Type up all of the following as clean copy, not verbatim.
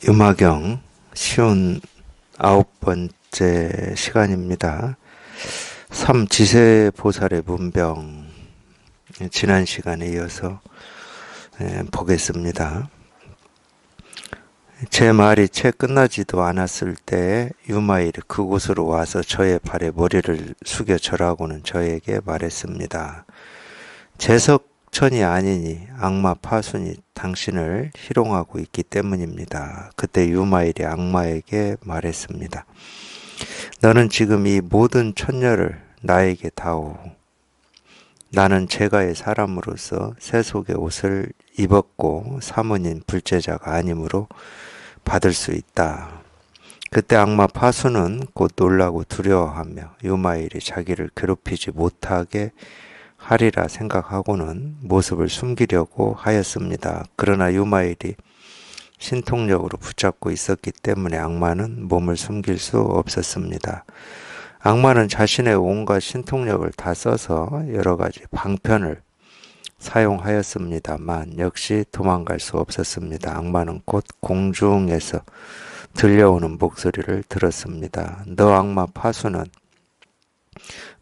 음화경 쉬운 9번째 시간입니다. 삼지세보살의 문병, 지난 시간에 이어서 보겠습니다. 제 말이 채 끝나지도 않았을 때 유마일이 그곳으로 와서 저의 발에 머리를 숙여 절하고는 저에게 말했습니다. 제석천이 아니니 악마 파순이 당신을 희롱하고 있기 때문입니다. 그때 유마일이 악마에게 말했습니다. 너는 지금 이 모든 천녀를 나에게 다오. 나는 제가의 사람으로서 세속의 옷을 입었고 사문인 불제자가 아니므로 받을 수 있다. 그때 악마 파수는 곧 놀라고 두려워하며 유마일이 자기를 괴롭히지 못하게 하리라 생각하고는 모습을 숨기려고 하였습니다. 그러나 유마일이 신통력으로 붙잡고 있었기 때문에 악마는 몸을 숨길 수 없었습니다. 악마는 자신의 온갖 신통력을 다 써서 여러 가지 방편을 사용하였습니다만 역시 도망갈 수 없었습니다. 악마는 곧 공중에서 들려오는 목소리를 들었습니다. 너 악마 파수는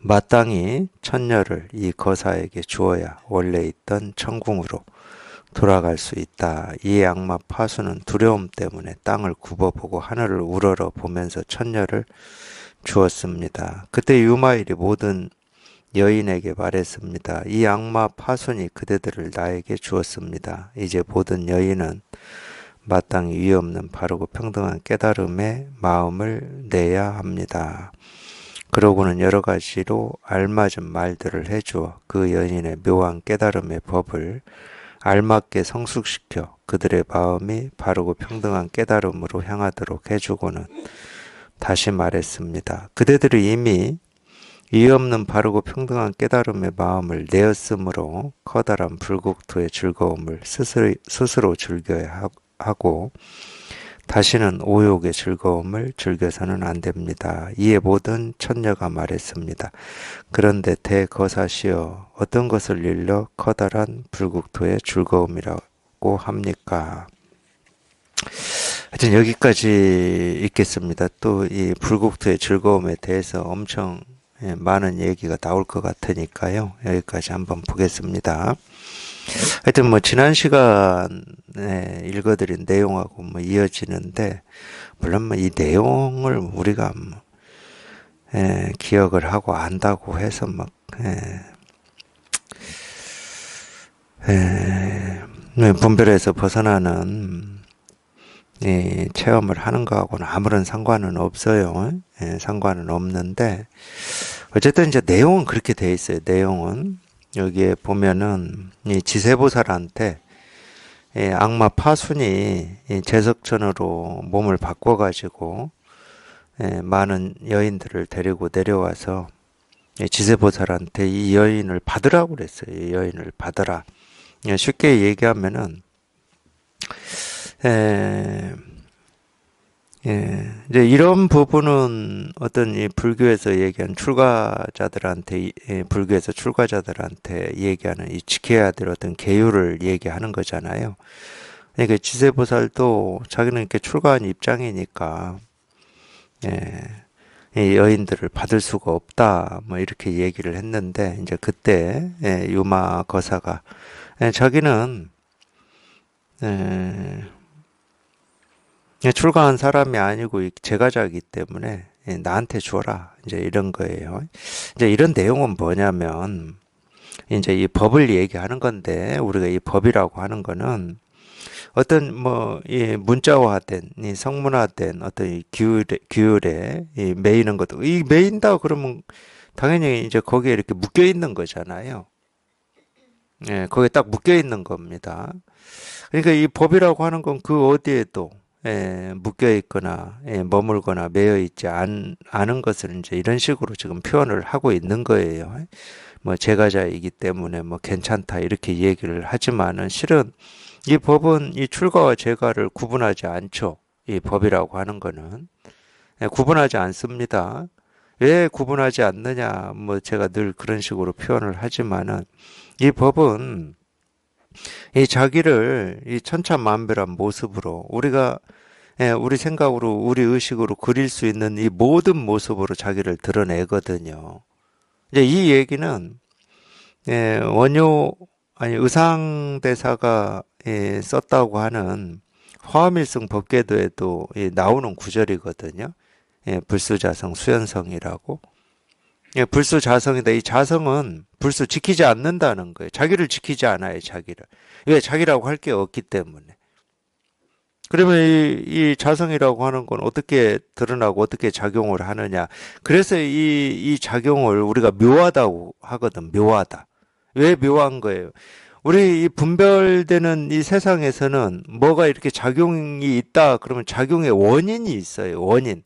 마땅히 천녀를 이 거사에게 주어야 원래 있던 천궁으로 돌아갈 수 있다. 이 악마 파수는 두려움 때문에 땅을 굽어보고 하늘을 우러러 보면서 천녀를 주었습니다. 그때 유마일이 모든 여인에게 말했습니다. 이 악마 파순이 그대들을 나에게 주었습니다. 이제 모든 여인은 마땅히 위없는 바르고 평등한 깨달음의 마음을 내야 합니다. 그러고는 여러 가지로 알맞은 말들을 해주어 그 여인의 묘한 깨달음의 법을 알맞게 성숙시켜 그들의 마음이 바르고 평등한 깨달음으로 향하도록 해주고는 다시 말했습니다. 그대들이 이미 이의 없는 바르고 평등한 깨달음의 마음을 내었으므로 커다란 불국토의 즐거움을 스스로 즐겨야 하고 다시는 오욕의 즐거움을 즐겨서는 안 됩니다. 이에 모든 천녀가 말했습니다. 그런데 대거사시여 어떤 것을 일러 커다란 불국토의 즐거움이라고 합니까? 하여튼 여기까지 읽겠습니다. 또 이 불국토의 즐거움에 대해서 엄청 많은 얘기가 나올 것 같으니까요. 여기까지 한번 보겠습니다. 하여튼 뭐 지난 시간에 읽어드린 내용하고 뭐 이어지는데 물론 뭐 이 내용을 우리가 뭐 기억을 하고 안다고 해서 막 분별에서 벗어나는 체험을 하는 거하고는 아무런 상관은 없어요. 상관은 없는데 어쨌든 이제 내용은 그렇게 돼 있어요. 내용은 여기에 보면은 이 지세보살한테 악마 파순이 제석천으로 몸을 바꿔가지고 많은 여인들을 데리고 내려와서 지세보살한테 이 여인을 받으라고 그랬어요. 이 여인을 받으라. 쉽게 얘기하면은 이제 이런 부분은 어떤 이 불교에서 얘기한 출가자들한테, 불교에서 출가자들한테 얘기하는 이 지켜야 될 어떤 계율을 얘기하는 거잖아요. 그러니까 지세보살도 자기는 이렇게 출가한 입장이니까, 이 여인들을 받을 수가 없다, 뭐 이렇게 얘기를 했는데, 이제 그때, 유마 거사가, 자기는, 출가한 사람이 아니고 제가자이기 때문에 나한테 주어라. 이제 이런 거예요. 이제 이런 내용은 뭐냐면 이제 이 법을 얘기하는 건데 우리가 이 법이라고 하는 거는 어떤 뭐 이 문자화된 이 성문화된 어떤 이 규율에 이 매이는 것도 이 매인다 그러면 당연히 이제 거기에 이렇게 묶여 있는 거잖아요. 거기에 딱 묶여 있는 겁니다. 그러니까 이 법이라고 하는 건 그 어디에도 묶여 있거나 머물거나 매여 있지 않은 것을 이제 이런 식으로 지금 표현을 하고 있는 거예요. 뭐 제가자이기 때문에 뭐 괜찮다 이렇게 얘기를 하지만은 실은 이 법은 이 출가와 제가를 구분하지 않죠. 이 법이라고 하는 거는 구분하지 않습니다. 왜 구분하지 않느냐? 뭐 제가 늘 그런 식으로 표현을 하지만은 이 법은 이 자기를 이 천차만별한 모습으로 우리가 우리 생각으로, 우리 의식으로 그릴 수 있는 이 모든 모습으로 자기를 드러내거든요. 이제 이 얘기는 원효 아니 의상대사가 썼다고 하는 화엄일승 법궤도에도 나오는 구절이거든요. 불수자성 수연성이라고. 불수자성이다. 이 자성은 불수 지키지 않는다는 거예요. 자기를 지키지 않아요, 자기를. 왜? 자기라고 할 게 없기 때문에. 그러면 이 자성이라고 하는 건 어떻게 드러나고 어떻게 작용을 하느냐. 그래서 이 작용을 우리가 묘하다고 하거든, 묘하다. 왜 묘한 거예요? 우리 이 분별되는 이 세상에서는 뭐가 이렇게 작용이 있다 그러면 작용의 원인이 있어요, 원인.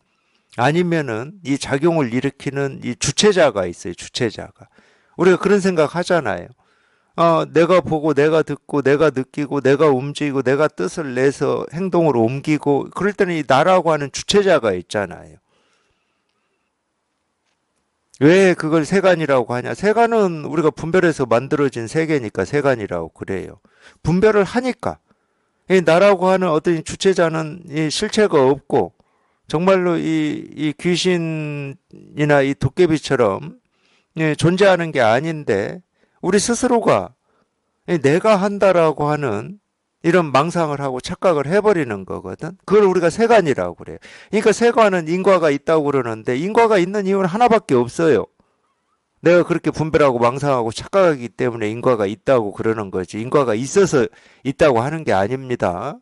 아니면은 이 작용을 일으키는 이 주체자가 있어요, 주체자가. 우리가 그런 생각 하잖아요. 내가 보고, 내가 듣고, 내가 느끼고, 내가 움직이고, 내가 뜻을 내서 행동으로 옮기고, 그럴 때는 이 나라고 하는 주체자가 있잖아요. 왜 그걸 세간이라고 하냐? 세간은 우리가 분별해서 만들어진 세계니까 세간이라고 그래요. 분별을 하니까. 이 나라고 하는 어떤 주체자는 이 실체가 없고, 정말로 이 귀신이나 이 도깨비처럼 존재하는 게 아닌데, 우리 스스로가 내가 한다라고 하는 이런 망상을 하고 착각을 해버리는 거거든. 그걸 우리가 세간이라고 그래요. 그러니까 세간은 인과가 있다고 그러는데 인과가 있는 이유는 하나밖에 없어요. 내가 그렇게 분별하고 망상하고 착각하기 때문에 인과가 있다고 그러는 거지. 인과가 있어서 있다고 하는 게 아닙니다.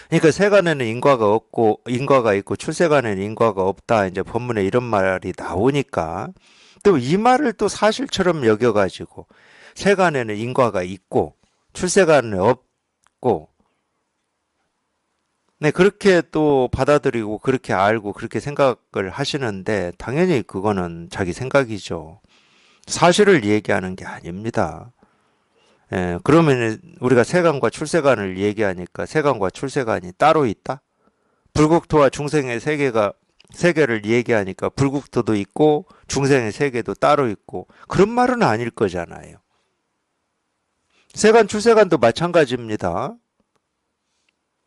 그러니까 세간에는 인과가 없고 인과가 있고 출세간에는 인과가 없다. 이제 본문에 이런 말이 나오니까 또 이 말을 또 사실처럼 여겨가지고 세간에는 인과가 있고 출세간은 없고 네 그렇게 또 받아들이고 그렇게 알고 그렇게 생각을 하시는데 당연히 그거는 자기 생각이죠. 사실을 얘기하는 게 아닙니다. 그러면 우리가 세간과 출세간을 얘기하니까 세간과 출세간이 따로 있다? 불국토와 중생의 세계를 얘기하니까 불국토도 있고 중생의 세계도 따로 있고 그런 말은 아닐 거잖아요. 세간 출세간도 마찬가지입니다.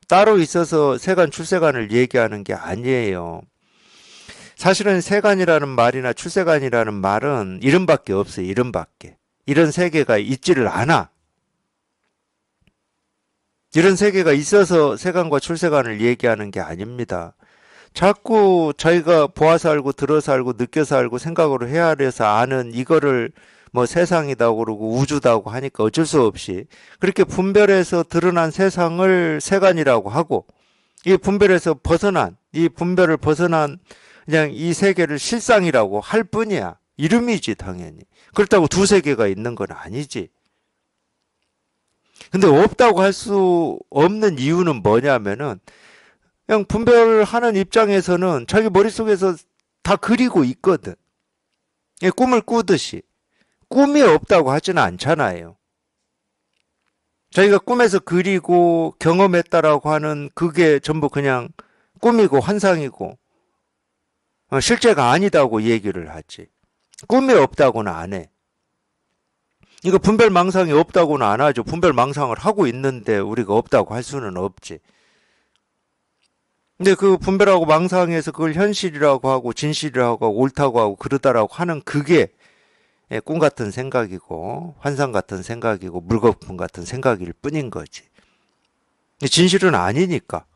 따로 있어서 세간 출세간을 얘기하는 게 아니에요. 사실은 세간이라는 말이나 출세간이라는 말은 이름밖에 없어요. 이름밖에. 이런 세계가 있지를 않아. 이런 세계가 있어서 세간과 출세간을 얘기하는 게 아닙니다. 자꾸 저희가 보아서 알고 들어서 알고 느껴서 알고 생각으로 헤아려서 아는 이거를 뭐 세상이다 그러고 우주다고 하니까 어쩔 수 없이 그렇게 분별해서 드러난 세상을 세간이라고 하고 이 분별에서 벗어난 이 분별을 벗어난 그냥 이 세계를 실상이라고 할 뿐이야. 이름이지 당연히. 그렇다고 두 세계가 있는 건 아니지. 근데 없다고 할 수 없는 이유는 뭐냐면은 그냥 분별하는 입장에서는 자기 머릿속에서 다 그리고 있거든. 꿈을 꾸듯이. 꿈이 없다고 하지는 않잖아요. 자기가 꿈에서 그리고 경험했다라고 하는 그게 전부 그냥 꿈이고 환상이고 실제가 아니다고 얘기를 하지. 꿈이 없다고는 안 해. 이거 분별망상이 없다고는 안 하죠. 분별망상을 하고 있는데 우리가 없다고 할 수는 없지. 근데 그 분별하고 망상에서 그걸 현실이라고 하고 진실이라고 하고 옳다고 하고 그러다라고 하는 그게 꿈 같은 생각이고 환상 같은 생각이고 물거품 같은 생각일 뿐인 거지. 진실은 아니니까.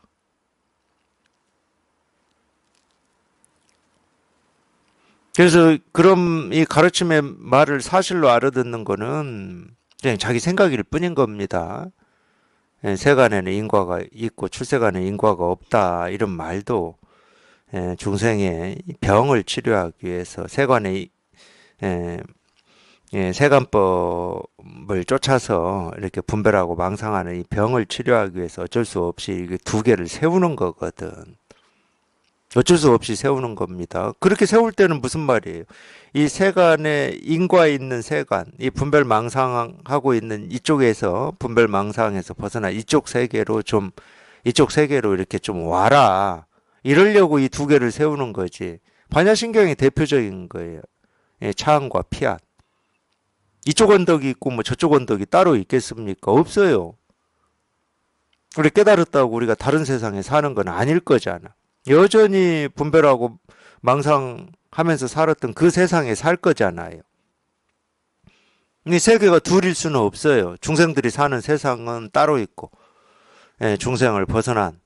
그래서 그럼 이 가르침의 말을 사실로 알아듣는 거는 그냥 자기 생각일 뿐인 겁니다. 세간에는 인과가 있고 출세간에는 인과가 없다 이런 말도 중생의 병을 치료하기 위해서 세간의 세간법을 쫓아서 이렇게 분별하고 망상하는 이 병을 치료하기 위해서 어쩔 수 없이 이게 두 개를 세우는 거거든. 어쩔 수 없이 세우는 겁니다. 그렇게 세울 때는 무슨 말이에요? 이 세간에 인과에 있는 세간, 이 분별망상하고 있는 이쪽에서 분별망상에서 벗어나 이쪽 세계로 이렇게 좀 와라. 이러려고 이 두 개를 세우는 거지. 반야신경이 대표적인 거예요. 차안과 피안. 이쪽 언덕이 있고 뭐 저쪽 언덕이 따로 있겠습니까? 없어요. 우리 깨달았다고 우리가 다른 세상에 사는 건 아닐 거잖아. 여전히 분별하고 망상하면서 살았던 그 세상에 살 거잖아요. 이 세계가 둘일 수는 없어요. 중생들이 사는 세상은 따로 있고, 중생을 벗어난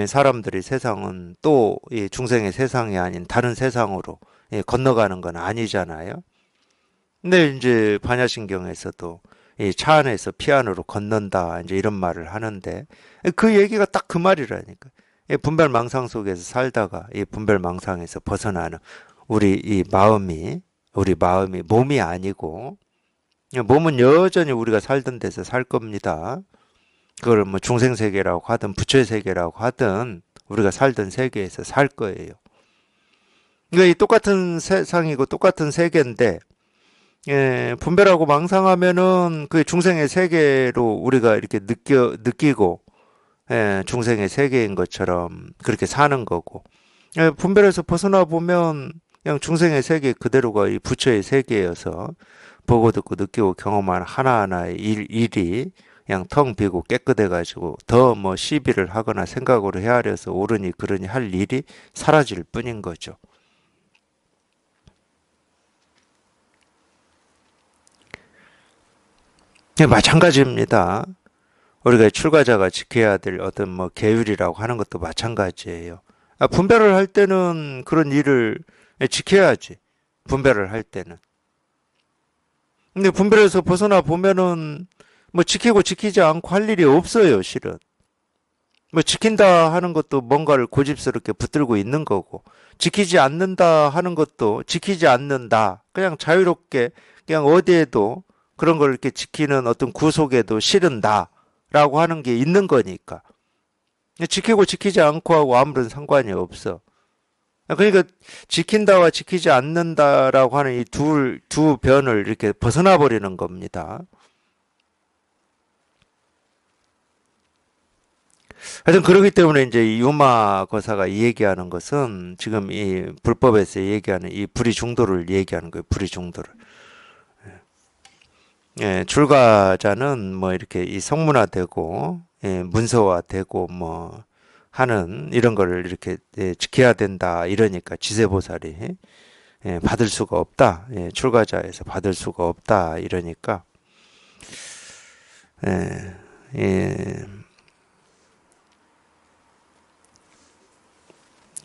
사람들이 세상은 또 이 중생의 세상이 아닌 다른 세상으로 건너가는 건 아니잖아요. 근데 이제 반야신경에서도 이 차 안에서 피 안으로 건넌다 이제 이런 말을 하는데 그 얘기가 딱 그 말이라니까. 이 분별망상 속에서 살다가 이 분별망상에서 벗어나는 우리 마음이 몸이 아니고 몸은 여전히 우리가 살던 데서 살 겁니다. 그걸 뭐 중생세계라고 하든 부처의 세계라고 하든 우리가 살던 세계에서 살 거예요. 그러니까 이 똑같은 세상이고 똑같은 세계인데 분별하고 망상하면은 그 중생의 세계로 우리가 이렇게 느끼고 중생의 세계인 것처럼 그렇게 사는 거고 분별해서 벗어나 보면 그냥 중생의 세계 그대로가 이 부처의 세계여서 보고 듣고 느끼고 경험한 하나하나의 일이 그냥 텅 비고 깨끗해 가지고 더 뭐 시비를 하거나 생각으로 헤아려서 옳으니 그러니 할 일이 사라질 뿐인 거죠. 마찬가지입니다. 우리가 출가자가 지켜야 될 어떤 뭐 계율이라고 하는 것도 마찬가지예요. 분별을 할 때는 그런 일을 지켜야지. 분별을 할 때는. 근데 분별에서 벗어나 보면은 뭐 지키고 지키지 않고 할 일이 없어요, 실은. 뭐 지킨다 하는 것도 뭔가를 고집스럽게 붙들고 있는 거고, 지키지 않는다 하는 것도 지키지 않는다. 그냥 자유롭게 그냥 어디에도 그런 걸 이렇게 지키는 어떤 구속에도 실은다라고 하는 게 있는 거니까. 지키고 지키지 않고 하고 아무런 상관이 없어. 그러니까 지킨다와 지키지 않는다라고 하는 이 두 변을 이렇게 벗어나 버리는 겁니다. 하여튼 그렇기 때문에 이제 이 유마 거사가 이 얘기하는 것은 지금 이 불법에서 얘기하는 이 불의 중도를 얘기하는 거예요. 불의 중도를. 출가자는 뭐 이렇게 이 성문화되고 문서화되고 뭐 하는 이런 거를 이렇게 지켜야 된다 이러니까 지세보살이 받을 수가 없다. 출가자에서 받을 수가 없다 이러니까 예,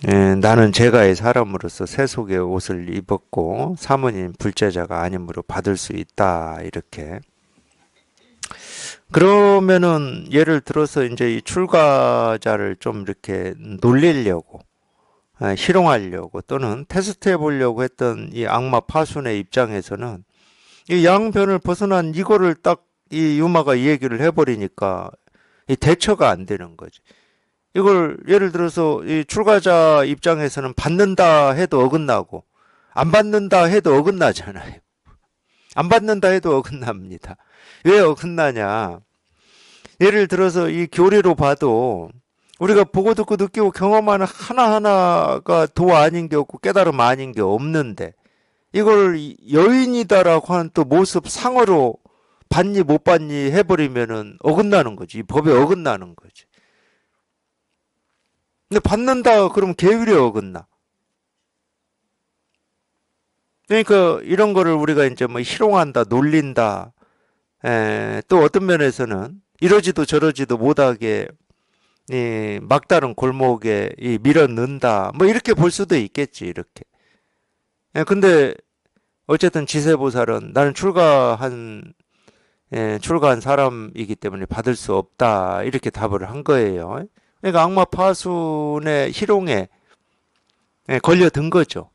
예, 나는 제가의 사람으로서 세속의 옷을 입었고 사모님 불제자가 아니므로 받을 수 있다 이렇게. 그러면은 예를 들어서 이제 이 출가자를 좀 이렇게 놀리려고 희롱하려고 또는 테스트해 보려고 했던 이 악마 파순의 입장에서는 이 양변을 벗어난 이거를 딱 이 유마가 이 얘기를 해버리니까 이 대처가 안 되는 거지. 이걸 예를 들어서 이 출가자 입장에서는 받는다 해도 어긋나고 안 받는다 해도 어긋나잖아요. 안 받는다 해도 어긋납니다. 왜 어긋나냐? 예를 들어서 이 교리로 봐도 우리가 보고 듣고 느끼고 경험하는 하나하나가 도 아닌 게 없고 깨달음 아닌 게 없는데 이걸 여인이다라고 하는 또 모습 상으로 받니 못 받니 해버리면은 어긋나는 거지. 이 법에 어긋나는 거지. 근데 받는다 그러면 계율이 어긋나. 그러니까 이런 거를 우리가 이제 뭐 희롱한다, 놀린다. 또 어떤 면에서는 이러지도 저러지도 못하게 이 막다른 골목에 이 밀어 넣는다. 뭐 이렇게 볼 수도 있겠지, 이렇게. 근데 어쨌든 지세보살은 나는 출가한 사람이기 때문에 받을 수 없다. 이렇게 답을 한 거예요. 그러니까 악마 파순의 희롱에 걸려든 거죠.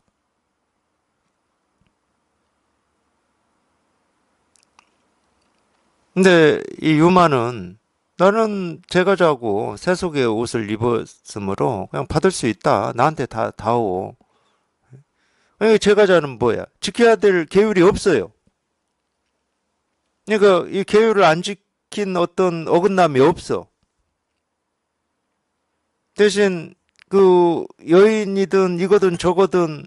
근데 이 유마는 나는 제가 자고 세속의 옷을 입었으므로 그냥 받을 수 있다. 나한테 다 다오. 제가 자는 뭐야? 지켜야 될 계율이 없어요. 그러니까 이 계율을 안 지킨 어떤 어긋남이 없어. 대신 그 여인이든 이거든 저거든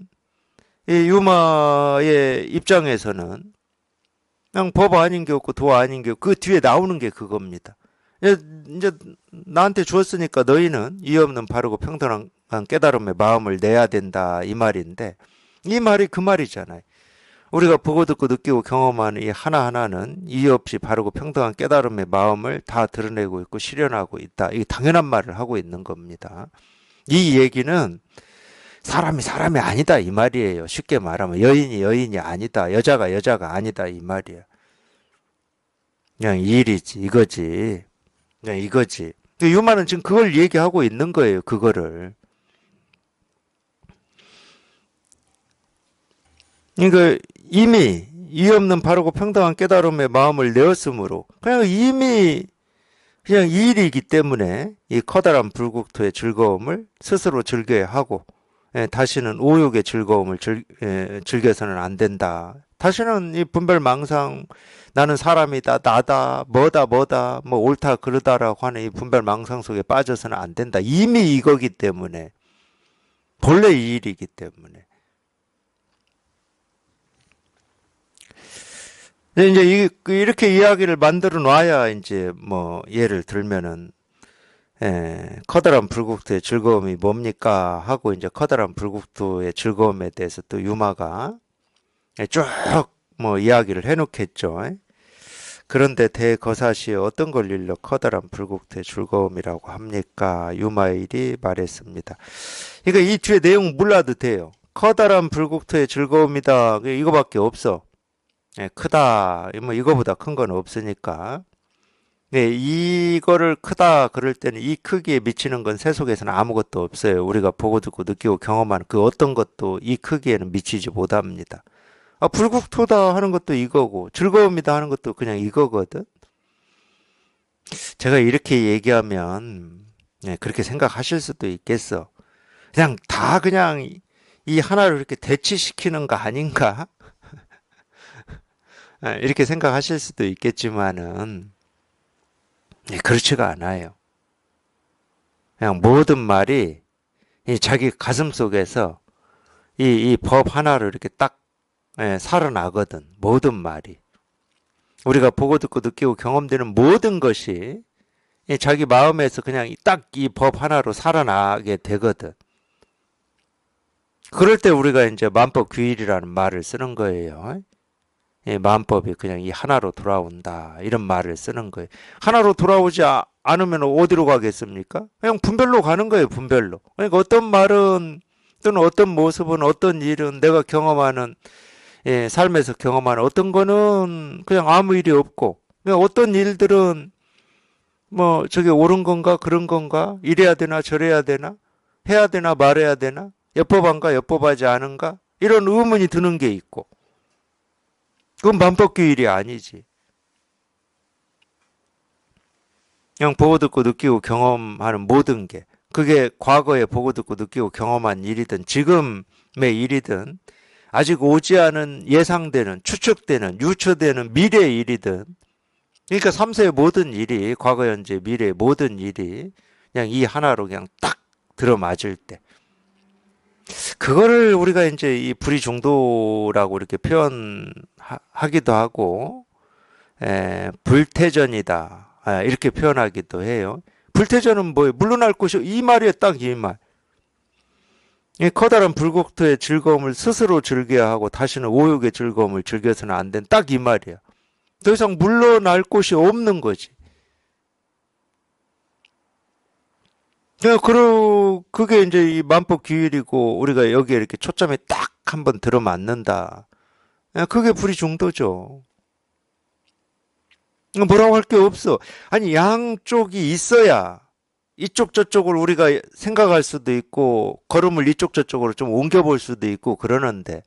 이 유마의 입장에서는 그냥 법 아닌 게 없고 도 아닌 게 없고 그 뒤에 나오는 게 그겁니다. 이제 나한테 주었으니까 너희는 이의 없는 바르고 평등한 깨달음의 마음을 내야 된다 이 말인데 이 말이 그 말이잖아요. 우리가 보고 듣고 느끼고 경험하는 이 하나하나는 이의 없이 바르고 평등한 깨달음의 마음을 다 드러내고 있고 실현하고 있다. 이게 당연한 말을 하고 있는 겁니다. 이 얘기는 사람이 아니다 이 말이에요. 쉽게 말하면 여인이 아니다. 여자가 아니다 이 말이야. 그냥 이 일이지 이거지. 그냥 이거지. 유마는 지금 그걸 얘기하고 있는 거예요. 그거를. 그러니까 이미 이의 없는 바르고 평등한 깨달음의 마음을 내었으므로 그냥 이미 그냥 이 일이기 때문에 이 커다란 불국토의 즐거움을 스스로 즐겨야 하고 다시는 오욕의 즐거움을 즐겨서는 안 된다. 다시는 이 분별망상 나는 사람이다 나다 뭐다 뭐 옳다 그르다라고 하는 이 분별망상 속에 빠져서는 안 된다. 이미 이거기 때문에 본래 이 일이기 때문에 이제 이렇게 이야기를 만들어 놔야 이제 뭐 예를 들면은 커다란 불국토의 즐거움이 뭡니까 하고 이제 커다란 불국토의 즐거움에 대해서 또 유마가 쭉 뭐 이야기를 해놓겠죠. 그런데 대거사시에 어떤 걸 일러 커다란 불국토의 즐거움이라고 합니까? 유마일이 말했습니다. 그러니까 이 뒤에 내용 몰라도 돼요. 커다란 불국토의 즐거움이다. 이거밖에 없어. 크다. 뭐 이거보다 큰 건 없으니까. 네, 이거를 크다 그럴 때는 이 크기에 미치는 건 세속에서는 아무것도 없어요. 우리가 보고 듣고 느끼고 경험하는 그 어떤 것도 이 크기에는 미치지 못합니다. 불국토다 하는 것도 이거고 즐거움이다 하는 것도 그냥 이거거든. 제가 이렇게 얘기하면 그렇게 생각하실 수도 있겠어. 그냥 다 그냥 이 하나를 이렇게 대치시키는 거 아닌가? 이렇게 생각하실 수도 있겠지만은 그렇지가 않아요. 그냥 모든 말이 이 자기 가슴 속에서 이 법 하나를 이렇게 딱 살아나거든. 모든 말이. 우리가 보고 듣고 느끼고 경험되는 모든 것이 자기 마음에서 그냥 딱 이 법 하나로 살아나게 되거든. 그럴 때 우리가 이제 만법규일이라는 말을 쓰는 거예요. 만법이 그냥 이 하나로 돌아온다. 이런 말을 쓰는 거예요. 하나로 돌아오지 않으면 어디로 가겠습니까? 그냥 분별로 가는 거예요. 분별로. 그러니까 어떤 말은 또는 어떤 모습은 어떤 일은 내가 경험하는 삶에서 경험하는 어떤 거는 그냥 아무 일이 없고 그냥 어떤 일들은 뭐 저게 옳은 건가 그런 건가 이래야 되나 저래야 되나 해야 되나 말해야 되나 엽법한가 엽법하지 않은가 이런 의문이 드는 게 있고 그건 만법규일이 아니지. 그냥 보고 듣고 느끼고 경험하는 모든 게 그게 과거에 보고 듣고 느끼고 경험한 일이든 지금의 일이든 아직 오지 않은 예상되는 추측되는 유추되는 미래의 일이든 그러니까 3세의 모든 일이 과거 현재 미래의 모든 일이 그냥 이 하나로 그냥 딱 들어맞을 때 그거를 우리가 이제 이 불이중도라고 이렇게 표현하기도 하고 불태전이다 이렇게 표현하기도 해요. 불태전은 뭐예요? 물러날 곳이 이 말이에요. 딱 이 말. 이 커다란 불국토의 즐거움을 스스로 즐겨야 하고 다시는 오욕의 즐거움을 즐겨서는 안 된 딱 이 말이야. 더 이상 물러날 곳이 없는 거지. 그게 이제 이 만법규일이고 우리가 여기에 이렇게 초점이 딱 한번 들어맞는다. 그게 불이중도죠. 뭐라고 할 게 없어. 아니 양쪽이 있어야 이쪽 저쪽을 우리가 생각할 수도 있고 걸음을 이쪽 저쪽으로 좀 옮겨볼 수도 있고 그러는데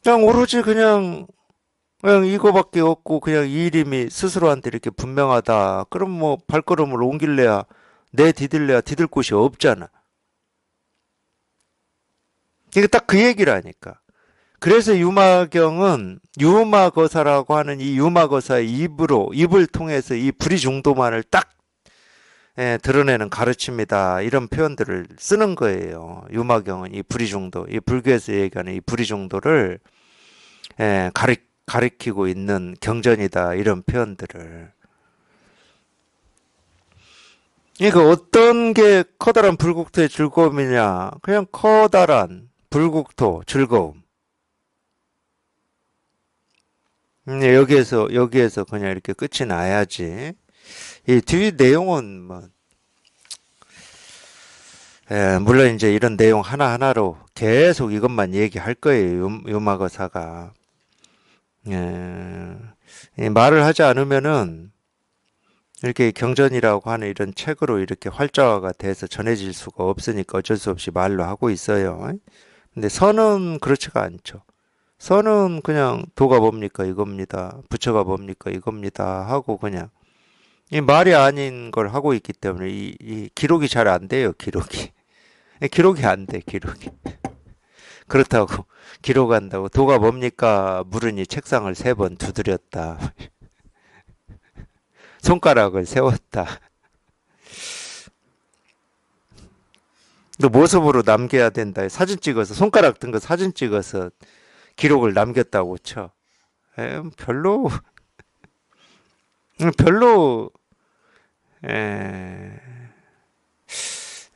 그냥 오로지 그냥 이거밖에 없고 그냥 이 이름이 스스로한테 이렇게 분명하다. 그럼 뭐 발걸음을 옮길래야 내디딜래야 디딜 곳이 없잖아. 이게 딱 그 얘기라니까. 그래서 유마경은 유마거사라고 하는 이 유마거사의 입을 통해서 이 불이중도만을 딱 드러내는 가르침이다. 이런 표현들을 쓰는 거예요. 유마경은 이 불이중도, 이 불교에서 얘기하는 이 불이중도를 가리키고 있는 경전이다. 이런 표현들을. 그러니까 어떤 게 커다란 불국토의 즐거움이냐? 그냥 커다란 불국토 즐거움. 여기에서 그냥 이렇게 끝이 나야지. 이 뒤 내용은 뭐, 물론 이제 이런 내용 하나하나로 계속 이것만 얘기할 거예요. 요마거사가. 이 말을 하지 않으면은 이렇게 경전이라고 하는 이런 책으로 이렇게 활자화가 돼서 전해질 수가 없으니까 어쩔 수 없이 말로 하고 있어요. 근데 선은 그렇지가 않죠. 선은 그냥 도가 뭡니까 이겁니다. 부처가 뭡니까 이겁니다. 하고 그냥 이 말이 아닌 걸 하고 있기 때문에 이 기록이 잘 안 돼요. 기록이 안 돼. 기록이. 그렇다고 기록한다고 도가 뭡니까 물으니 책상을 3번 두드렸다. 손가락을 세웠다. 또 모습으로 남겨야 된다. 사진 찍어서 손가락 든 거 사진 찍어서 기록을 남겼다고 쳐. 별로 별로 에,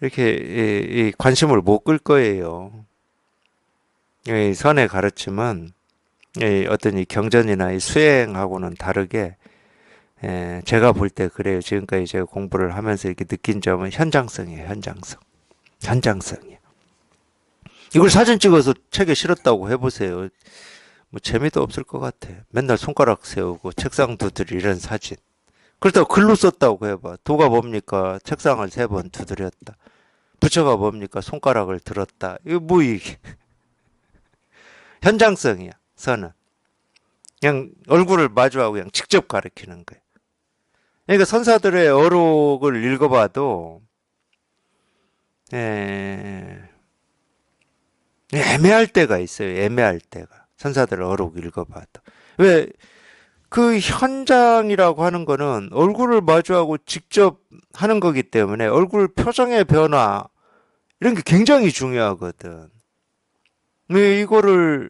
이렇게 이 관심을 못 끌 거예요. 이 선의 가르침은 이 어떤 이 경전이나 이 수행하고는 다르게 제가 볼 때 그래요. 지금까지 제가 공부를 하면서 이렇게 느낀 점은 현장성이에요. 현장성이에요. 이걸 사진 찍어서 책에 실었다고 해보세요. 뭐 재미도 없을 것 같아. 맨날 손가락 세우고 책상 두드리 이런 사진. 그렇다고 글로 썼다고 해봐. 도가 뭡니까? 책상을 3번 두드렸다. 부처가 뭡니까? 손가락을 들었다. 이거 뭐 이게. 현장성이야. 선은. 그냥 얼굴을 마주하고 그냥 직접 가르치는 거예요. 그러니까 선사들의 어록을 읽어봐도 애매할 때가 있어요. 애매할 때가. 선사들 어록 읽어봐도. 왜? 그 현장이라고 하는 거는 얼굴을 마주하고 직접 하는 거기 때문에 얼굴 표정의 변화 이런 게 굉장히 중요하거든. 이거를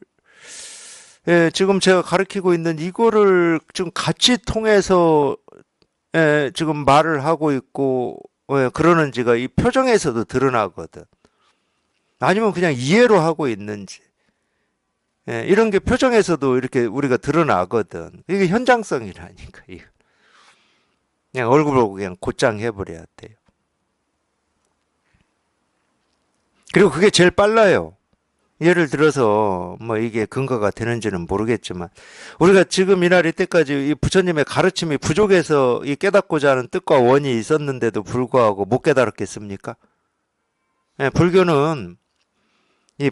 지금 제가 가르치고 있는 이거를 지금 같이 통해서 지금 말을 하고 있고 그러는지가 이 표정에서도 드러나거든. 아니면 그냥 이해로 하고 있는지. 이런 게 표정에서도 이렇게 우리가 드러나거든. 이게 현장성이라니까. 이거. 그냥 얼굴 보고 그냥 곧장 해버려야 돼요. 그리고 그게 제일 빨라요. 예를 들어서 뭐 이게 근거가 되는지는 모르겠지만 우리가 지금 이날 이때까지 이 부처님의 가르침이 부족해서 이 깨닫고자 하는 뜻과 원이 있었는데도 불구하고 못 깨달았겠습니까? 불교는 이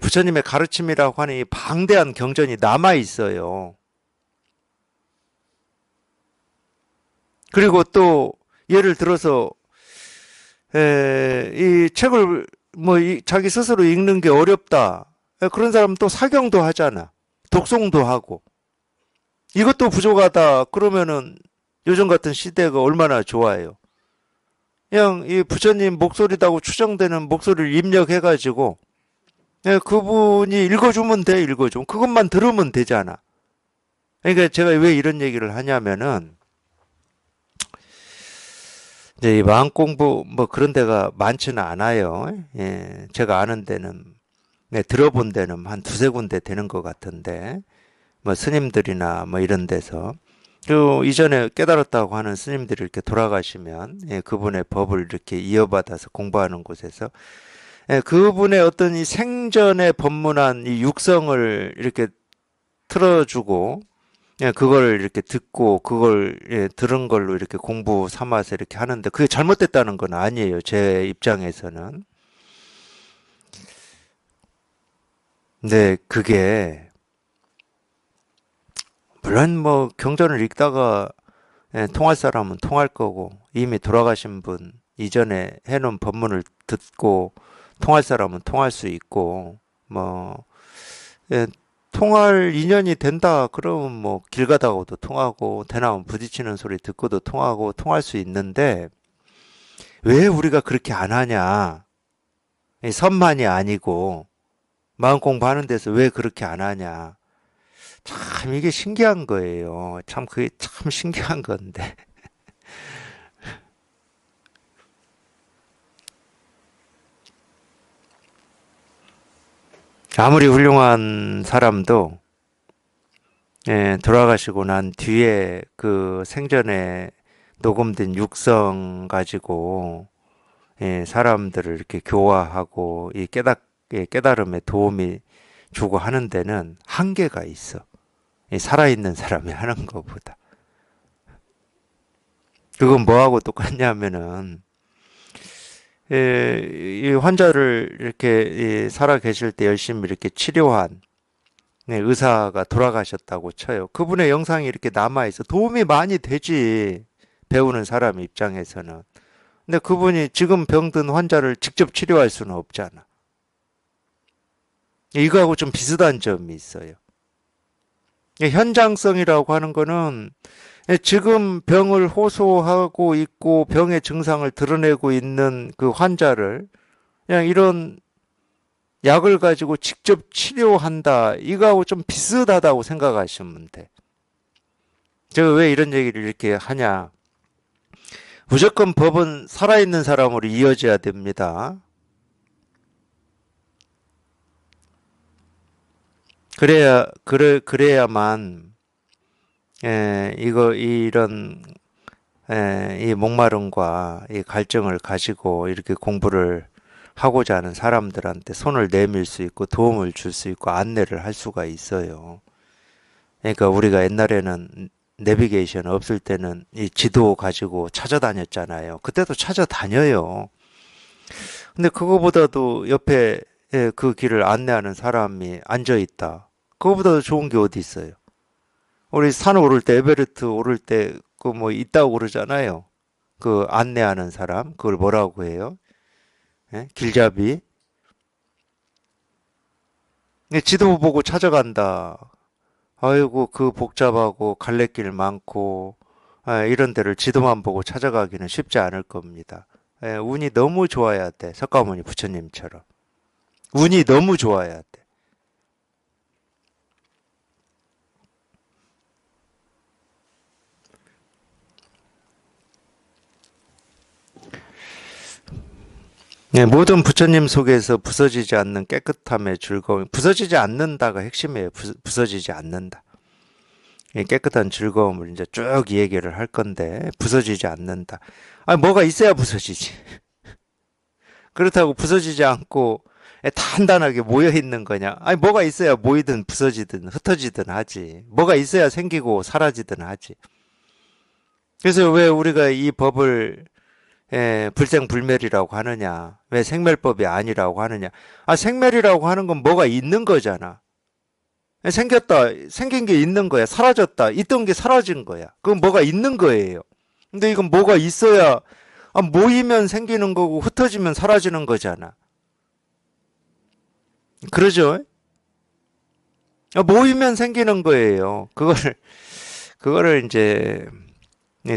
부처님의 가르침이라고 하는 이 방대한 경전이 남아 있어요. 그리고 또 예를 들어서 이 책을 뭐 자기 스스로 읽는 게 어렵다. 그런 사람은 또 사경도 하잖아. 독송도 하고. 이것도 부족하다. 그러면은 요즘 같은 시대가 얼마나 좋아요. 그냥 이 부처님 목소리다고 추정되는 목소리를 입력해가지고 그분이 읽어주면 돼. 읽어주면. 그것만 들으면 되잖아. 그러니까 제가 왜 이런 얘기를 하냐면은 이제 이 마음 공부 뭐 그런 데가 많지는 않아요. 제가 아는 데는 들어본 데는 한 두세 군데 되는 것 같은데 뭐 스님들이나 뭐 이런 데서 그 이전에 깨달았다고 하는 스님들이 이렇게 돌아가시면 그분의 법을 이렇게 이어받아서 공부하는 곳에서 그분의 어떤 이 생전에 법문한 이 육성을 이렇게 틀어주고 그걸 이렇게 듣고 그걸 들은 걸로 이렇게 공부 삼아서 이렇게 하는데 그게 잘못됐다는 건 아니에요. 제 입장에서는. 근데 그게 물론 뭐 경전을 읽다가 통할 사람은 통할 거고 이미 돌아가신 분 이전에 해놓은 법문을 듣고 통할 사람은 통할 수 있고 뭐 통할 인연이 된다 그러면 뭐 길 가다가도 통하고 대나무 부딪히는 소리 듣고도 통하고 통할 수 있는데 왜 우리가 그렇게 안 하냐? 선만이 아니고 마음 공부하는 데서 왜 그렇게 안 하냐? 참 이게 신기한 거예요. 참 그게 참 신기한 건데 아무리 훌륭한 사람도 돌아가시고 난 뒤에 그 생전에 녹음된 육성 가지고 사람들을 이렇게 교화하고 이 깨달음에 도움이 주고 하는 데는 한계가 있어. 살아있는 사람이 하는 것보다. 그건 뭐하고 똑같냐면은 이 환자를 이렇게 살아 계실 때 열심히 이렇게 치료한 의사가 돌아가셨다고 쳐요. 그분의 영상이 이렇게 남아있어. 도움이 많이 되지. 배우는 사람 입장에서는. 근데 그분이 지금 병든 환자를 직접 치료할 수는 없잖아. 이거하고 좀 비슷한 점이 있어요. 현장성이라고 하는 거는 지금 병을 호소하고 있고 병의 증상을 드러내고 있는 그 환자를 그냥 이런 약을 가지고 직접 치료한다. 이거하고 좀 비슷하다고 생각하시면 돼. 제가 왜 이런 얘기를 이렇게 하냐. 무조건 법은 살아있는 사람으로 이어져야 됩니다. 그래야만, 이 목마름과 이 갈증을 가지고 이렇게 공부를 하고자 하는 사람들한테 손을 내밀 수 있고 도움을 줄 수 있고 안내를 할 수가 있어요. 그러니까 우리가 옛날에는 내비게이션 없을 때는 이 지도 가지고 찾아다녔잖아요. 그때도 찾아다녀요. 근데 그거보다도 옆에 그 길을 안내하는 사람이 앉아 있다. 그거보다 좋은 게 어디 있어요? 우리 산 오를 때 에베레스트 오를 때 그 뭐 있다고 그러잖아요. 그 안내하는 사람 그걸 뭐라고 해요? 길잡이. 지도 보고 찾아간다. 아이고 그 복잡하고 갈래길 많고 이런 데를 지도만 보고 찾아가기는 쉽지 않을 겁니다. 운이 너무 좋아야 돼. 석가모니 부처님처럼. 운이 너무 좋아야 돼. 모든 부처님 속에서 부서지지 않는 깨끗함의 즐거움, 부서지지 않는다가 핵심이에요. 부서지지 않는다. 깨끗한 즐거움을 이제 쭉 얘기를 할 건데, 부서지지 않는다. 뭐가 있어야 부서지지. 그렇다고 부서지지 않고 단단하게 모여 있는 거냐? 뭐가 있어야 모이든 부서지든 흩어지든 하지. 뭐가 있어야 생기고 사라지든 하지. 그래서 왜 우리가 이 법을 불생불멸이라고 하느냐? 왜 생멸법이 아니라고 하느냐? 생멸이라고 하는 건 뭐가 있는 거잖아. 생겼다, 생긴 게 있는 거야. 사라졌다, 있던 게 사라진 거야. 그건 뭐가 있는 거예요. 근데 이건 뭐가 있어야 모이면 생기는 거고 흩어지면 사라지는 거잖아. 그러죠? 모이면 생기는 거예요. 그거를 이제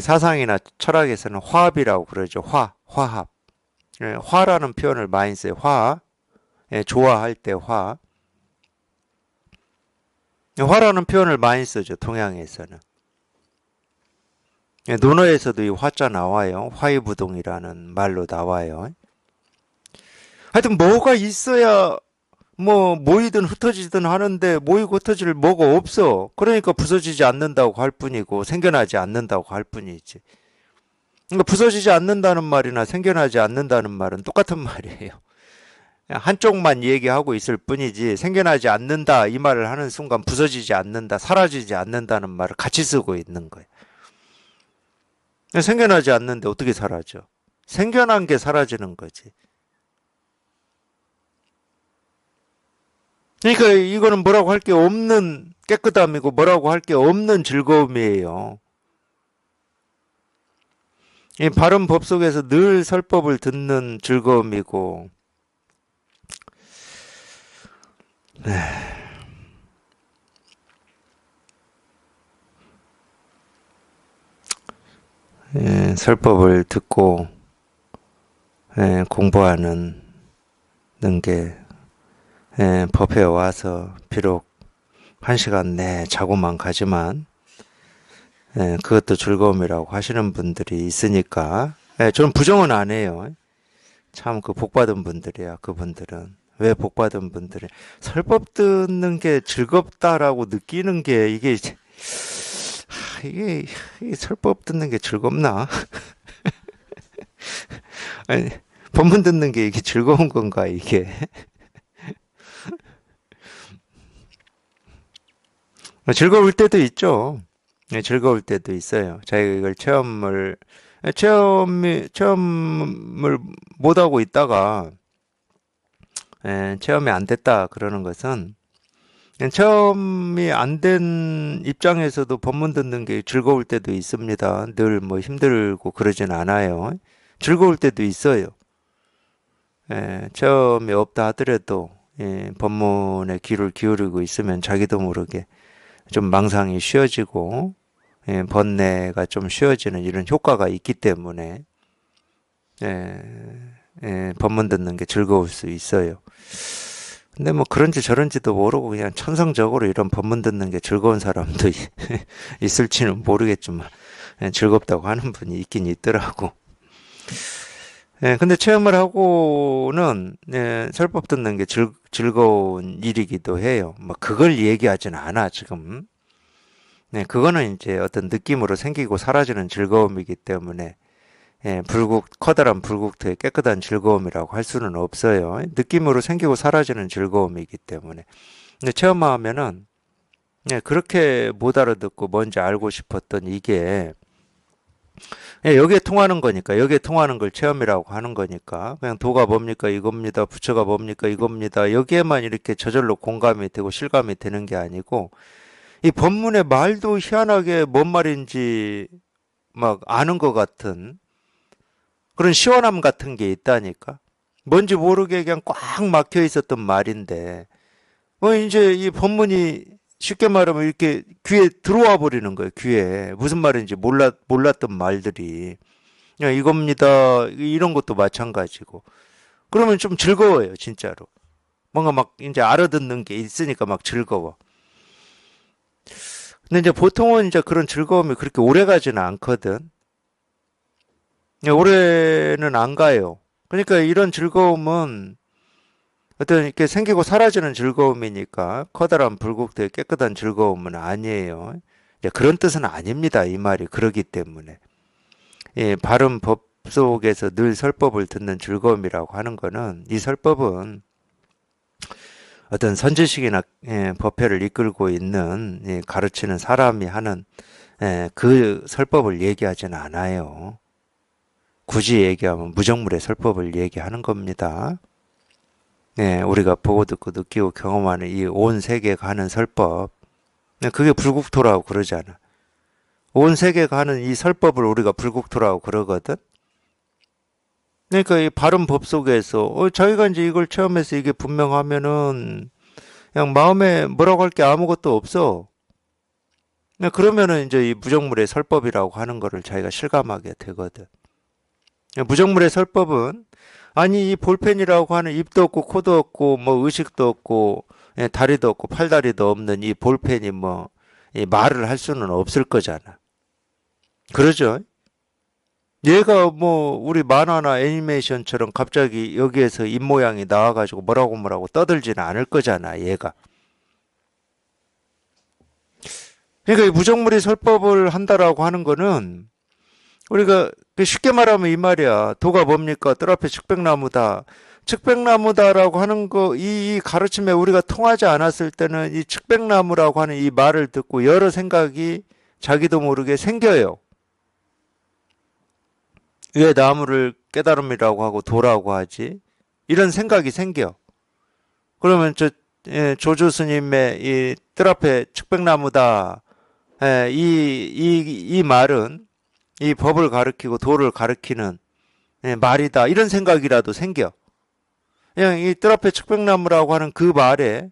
사상이나 철학에서는 화합이라고 그러죠. 화합. 화라는 표현을 많이 써요. 좋아할 때 화. 화라는 표현을 많이 쓰죠. 동양에서는. 논어에서도 이 화자 나와요. 화의부동이라는 말로 나와요. 하여튼 뭐가 있어야 뭐 모이든 흩어지든 하는데 모이고 흩어질 뭐가 없어. 그러니까 부서지지 않는다고 할 뿐이고 생겨나지 않는다고 할 뿐이지. 그러니까 부서지지 않는다는 말이나 생겨나지 않는다는 말은 똑같은 말이에요. 한쪽만 얘기하고 있을 뿐이지 생겨나지 않는다 이 말을 하는 순간 부서지지 않는다, 사라지지 않는다는 말을 같이 쓰고 있는 거예요. 생겨나지 않는데 어떻게 사라져? 생겨난 게 사라지는 거지. 그러니까 이거는 뭐라고 할 게 없는 깨끗함이고 뭐라고 할 게 없는 즐거움이에요. 이 바른 법 속에서 늘 설법을 듣는 즐거움이고 설법을 듣고 공부하는 게 법회에 와서 비록 1시간 내 자고만 가지만 그것도 즐거움이라고 하시는 분들이 있으니까 저는 부정은 안 해요. 참 그 복받은 분들이야. 그분들은 왜 복받은 분들이 설법 듣는 게 즐겁다라고 느끼는 게 이게 설법 듣는 게 즐겁나? 아니, 법문 듣는 게 이게 즐거운 건가, 이게? 즐거울 때도 있죠. 네, 즐거울 때도 있어요. 자기가 이걸 체험을 못하고 있다가, 체험이 안 됐다, 그러는 것은, 체험이 안 된 입장에서도 법문 듣는 게 즐거울 때도 있습니다. 늘 뭐 힘들고 그러진 않아요. 즐거울 때도 있어요. 체험이 없다 하더라도, 법문에 귀를 기울이고 있으면 자기도 모르게 좀 망상이 쉬어지고, 번뇌가 좀 쉬어지는 이런 효과가 있기 때문에, 법문 듣는 게 즐거울 수 있어요. 근데 뭐 그런지 저런지도 모르고 그냥 천성적으로 이런 법문 듣는 게 즐거운 사람도 있을지는 모르겠지만, 즐겁다고 하는 분이 있긴 있더라고. 근데 체험을 하고는, 설법 듣는 게 즐거운 일이기도 해요. 뭐 그걸 얘기하진 않아, 지금. 그거는 이제 어떤 느낌으로 생기고 사라지는 즐거움이기 때문에, 커다란 불국토의 깨끗한 즐거움이라고 할 수는 없어요. 느낌으로 생기고 사라지는 즐거움이기 때문에. 근데 체험하면은, 그렇게 못 알아듣고 뭔지 알고 싶었던 이게, 여기에 통하는 거니까, 여기에 통하는 걸 체험이라고 하는 거니까, 그냥 도가 뭡니까? 이겁니다. 부처가 뭡니까? 이겁니다. 여기에만 이렇게 저절로 공감이 되고 실감이 되는 게 아니고, 이 법문의 말도 희한하게 뭔 말인지 막 아는 것 같은 그런 시원함 같은 게 있다니까. 뭔지 모르게 그냥 꽉 막혀 있었던 말인데, 이제 이 법문이 쉽게 말하면 이렇게 귀에 들어와 버리는 거예요, 귀에. 무슨 말인지 몰랐던 말들이. 야, 이겁니다. 이런 것도 마찬가지고. 그러면 좀 즐거워요, 진짜로. 뭔가 막 이제 알아듣는 게 있으니까 막 즐거워. 근데 이제 보통은 이제 그런 즐거움이 그렇게 오래 가지는 않거든. 오래는 안 가요. 그러니까 이런 즐거움은 어떤 이렇게 생기고 사라지는 즐거움이니까 커다란 불국토의 깨끗한 즐거움은 아니에요. 이제 그런 뜻은 아닙니다. 이 말이 그러기 때문에. 바른 법 속에서 늘 설법을 듣는 즐거움이라고 하는 거는 이 설법은 어떤 선지식이나 법회를 이끌고 있는 가르치는 사람이 하는 그 설법을 얘기하지는 않아요. 굳이 얘기하면 무정물의 설법을 얘기하는 겁니다. 우리가 보고 듣고 느끼고 경험하는 이 온 세계가 하는 설법, 그게 불국토라고 그러잖아. 온 세계가 하는 이 설법을 우리가 불국토라고 그러거든. 그러니까 이 바른 법 속에서 자기가 이제 이걸 체험해서 이게 분명하면은 그냥 마음에 뭐라고 할 게 아무것도 없어. 그러면은 이제 이 무정물의 설법이라고 하는 거를 자기가 실감하게 되거든. 무정물의 설법은 아니 이 볼펜이라고 하는 입도 없고 코도 없고 뭐 의식도 없고 다리도 없고 팔다리도 없는 이 볼펜이 뭐 말을 할 수는 없을 거잖아. 그러죠? 얘가 뭐 우리 만화나 애니메이션처럼 갑자기 여기에서 입모양이 나와가지고 뭐라고 떠들지는 않을 거잖아, 얘가. 그러니까 이 무정물이 설법을 한다라고 하는 거는 우리가 쉽게 말하면 이 말이야. 도가 뭡니까? 뜰 앞에 측백나무다. 측백나무다라고 하는 거, 이 가르침에 우리가 통하지 않았을 때는 이 측백나무라고 하는 이 말을 듣고 여러 생각이 자기도 모르게 생겨요. 왜 나무를 깨달음이라고 하고 도라고 하지? 이런 생각이 생겨. 그러면 조주 스님의 이 뜰 앞에 측백나무다. 이 말은 이 법을 가르키고 도를 가르키는 말이다. 이런 생각이라도 생겨. 그냥 이 뜰 앞에 측백나무라고 하는 그 말에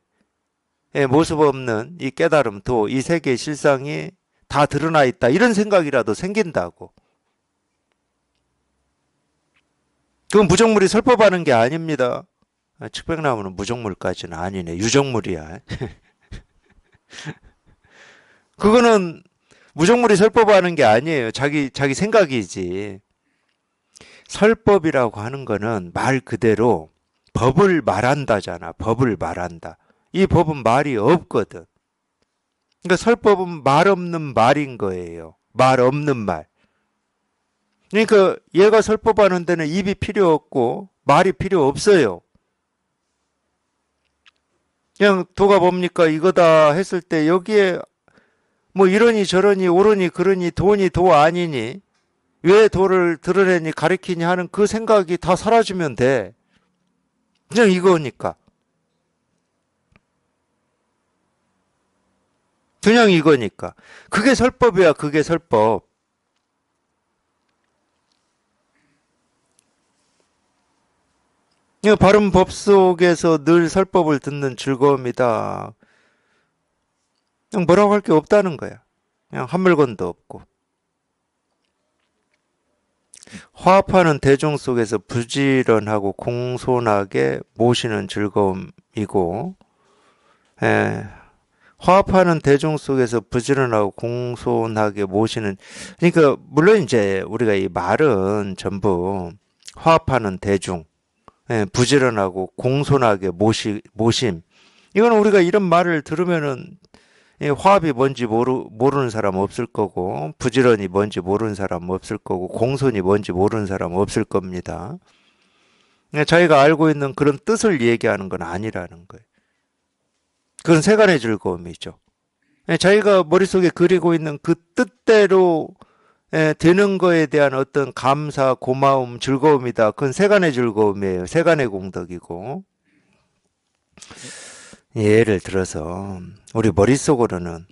모습 없는 이 깨달음, 도, 이 세계의 실상이 다 드러나 있다. 이런 생각이라도 생긴다고. 그건 무정물이 설법하는 게 아닙니다. 측백나무는 무정물까지는 아니네. 유정물이야. 그거는 무정물이 설법하는 게 아니에요. 자기 생각이지. 설법이라고 하는 거는 말 그대로 법을 말한다잖아. 법을 말한다. 이 법은 말이 없거든. 그러니까 설법은 말 없는 말인 거예요. 말 없는 말. 그러니까 얘가 설법하는 데는 입이 필요 없고 말이 필요 없어요. 그냥 도가 뭡니까 이거다 했을 때 여기에 뭐 이러니 저러니 옳으니 그러니 도니 도 아니니 왜 도를 드러내니 가리키니 하는 그 생각이 다 사라지면 돼. 그냥 이거니까. 그냥 이거니까. 그게 설법이야. 그게 설법. 바른 법 속에서 늘 설법을 듣는 즐거움이다. 그냥 뭐라고 할 게 없다는 거야. 그냥 한 물건도 없고. 화합하는 대중 속에서 부지런하고 공손하게 모시는 즐거움이고, 예, 화합하는 대중 속에서 부지런하고 공손하게 모시는, 그러니까, 물론 이제 우리가 이 말은 전부 화합하는 대중, 예, 부지런하고 공손하게 모심. 이거는 우리가 이런 말을 들으면은 화합이 뭔지 모르는 사람 없을 거고, 부지런이 뭔지 모르는 사람 없을 거고, 공손이 뭔지 모르는 사람 없을 겁니다. 자기가 알고 있는 그런 뜻을 얘기하는 건 아니라는 거예요. 그건 세간의 즐거움이죠. 자기가 머릿속에 그리고 있는 그 뜻대로 되는 거에 대한 어떤 감사, 고마움, 즐거움이다. 그건 세간의 즐거움이에요. 세간의 공덕이고. 예를 들어서 우리 머릿속으로는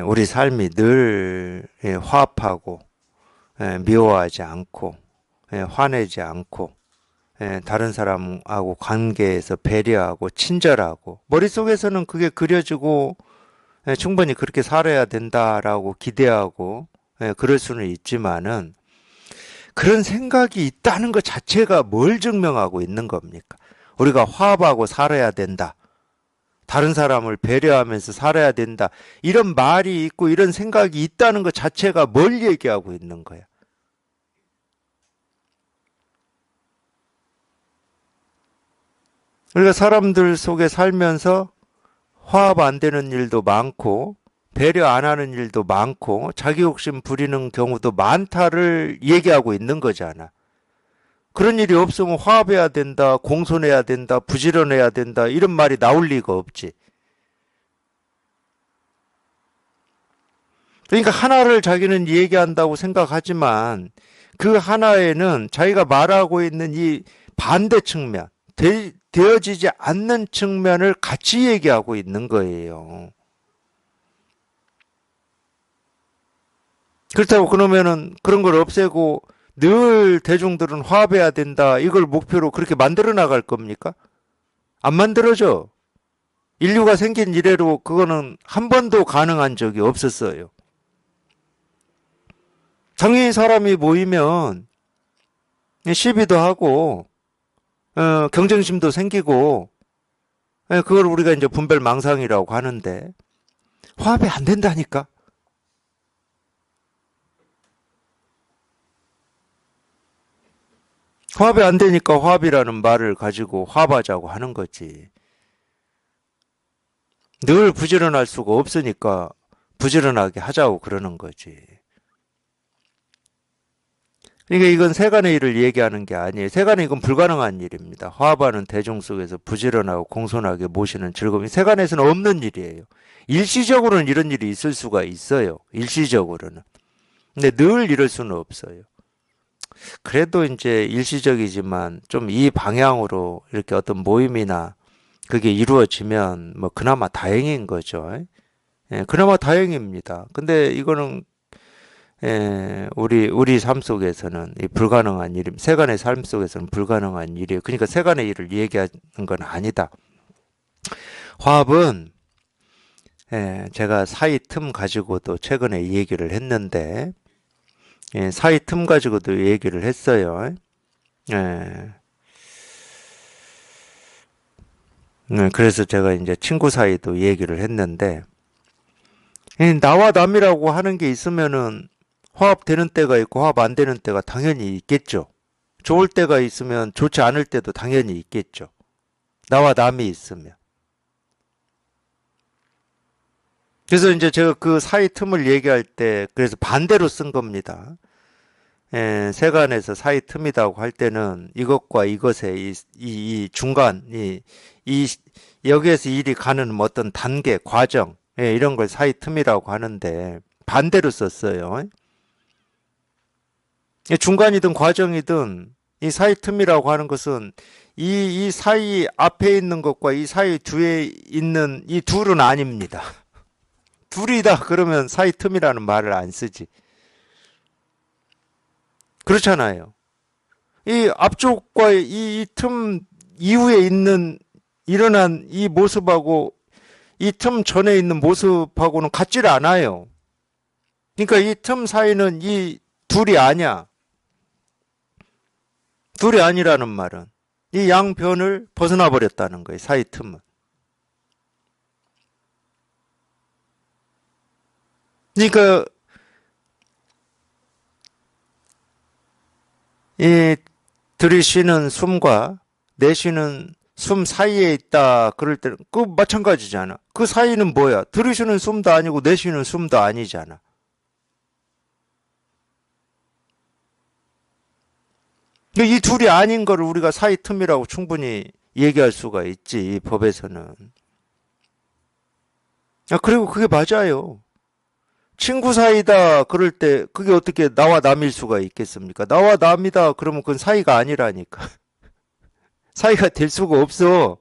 우리 삶이 늘 화합하고 미워하지 않고 화내지 않고 다른 사람하고 관계에서 배려하고 친절하고 머릿속에서는 그게 그려지고 충분히 그렇게 살아야 된다라고 기대하고 그럴 수는 있지만은 그런 생각이 있다는 것 자체가 뭘 증명하고 있는 겁니까? 우리가 화합하고 살아야 된다. 다른 사람을 배려하면서 살아야 된다. 이런 말이 있고 이런 생각이 있다는 것 자체가 뭘 얘기하고 있는 거야? 우리가 사람들 속에 살면서 화합 안 되는 일도 많고 배려 안 하는 일도 많고 자기 욕심 부리는 경우도 많다를 얘기하고 있는 거잖아. 그런 일이 없으면 화합해야 된다, 공손해야 된다, 부지런해야 된다 이런 말이 나올 리가 없지. 그러니까 하나를 자기는 얘기한다고 생각하지만 그 하나에는 자기가 말하고 있는 이 반대 측면, 되어지지 않는 측면을 같이 얘기하고 있는 거예요. 그렇다고 그러면은 그런 걸 없애고 늘 대중들은 화합해야 된다. 이걸 목표로 그렇게 만들어 나갈 겁니까? 안 만들어져. 인류가 생긴 이래로 그거는 한 번도 가능한 적이 없었어요. 당연히 사람이 모이면 시비도 하고 경쟁심도 생기고 그걸 우리가 이제 분별망상이라고 하는데 화합이 안 된다니까. 화합이 안 되니까 화합이라는 말을 가지고 화합하자고 하는 거지. 늘 부지런할 수가 없으니까 부지런하게 하자고 그러는 거지. 그러니까 이건 세간의 일을 얘기하는 게 아니에요. 세간은 이건 불가능한 일입니다. 화합하는 대중 속에서 부지런하고 공손하게 모시는 즐거움이 세간에서는 없는 일이에요. 일시적으로는 이런 일이 있을 수가 있어요. 일시적으로는. 근데 늘 이럴 수는 없어요. 그래도 이제 일시적이지만 좀 이 방향으로 이렇게 어떤 모임이나 그게 이루어지면 뭐 그나마 다행인 거죠. 그나마 다행입니다. 근데 이거는 우리 삶 속에서는 이 불가능한 일, 세간의 삶 속에서는 불가능한 일이에요. 그러니까 세간의 일을 얘기하는 건 아니다. 화합은 제가 사이 틈 가지고도 최근에 얘기를 했는데 사이 틈 가지고도 얘기를 했어요. 그래서 제가 이제 친구 사이도 얘기를 했는데 나와 남이라고 하는 게 있으면은 화합되는 때가 있고 화합 안 되는 때가 당연히 있겠죠. 좋을 때가 있으면 좋지 않을 때도 당연히 있겠죠. 나와 남이 있으면. 그래서 이제 제가 그 사이 틈을 얘기할 때 그래서 반대로 쓴 겁니다. 세간에서 사이 틈이라고 할 때는 이것과 이것의 이 중간, 이 여기에서 일이 가는 어떤 단계, 과정, 이런 걸 사이 틈이라고 하는데 반대로 썼어요. 중간이든 과정이든 이 사이 틈이라고 하는 것은 이 사이 앞에 있는 것과 이 사이 뒤에 있는 이 둘은 아닙니다. 둘이다 그러면 사이 틈이라는 말을 안 쓰지. 그렇잖아요. 이 앞쪽과 이 틈 이후에 있는 일어난 이 모습하고 이 틈 전에 있는 모습하고는 같질 않아요. 그러니까 이 틈 사이는 이 둘이 아니야. 둘이 아니라는 말은 이 양변을 벗어나 버렸다는 거예요. 사이 틈은. 그러니까 이 들이쉬는 숨과 내쉬는 숨 사이에 있다 그럴 때는 그 마찬가지잖아. 그 사이는 뭐야? 들이쉬는 숨도 아니고 내쉬는 숨도 아니잖아. 이 둘이 아닌 거를 우리가 사이 틈이라고 충분히 얘기할 수가 있지, 이 법에서는. 그리고 그게 맞아요. 친구 사이다 그럴 때 그게 어떻게 나와 남일 수가 있겠습니까? 나와 남이다 그러면 그건 사이가 아니라니까. 사이가 될 수가 없어.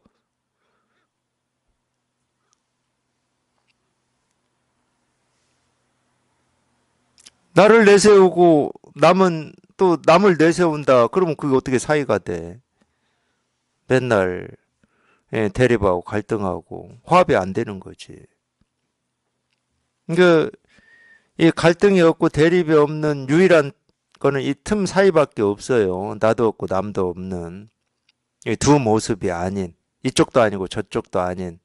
나를 내세우고 남은 또 남을 내세운다. 그러면 그게 어떻게 사이가 돼? 맨날 대립하고 갈등하고 화합이 안 되는 거지. 그러니까 이 갈등이 없고 대립이 없는 유일한 거는 이 틈 사이밖에 없어요. 나도 없고 남도 없는 이 두 모습이 아닌 이쪽도 아니고 저쪽도 아닌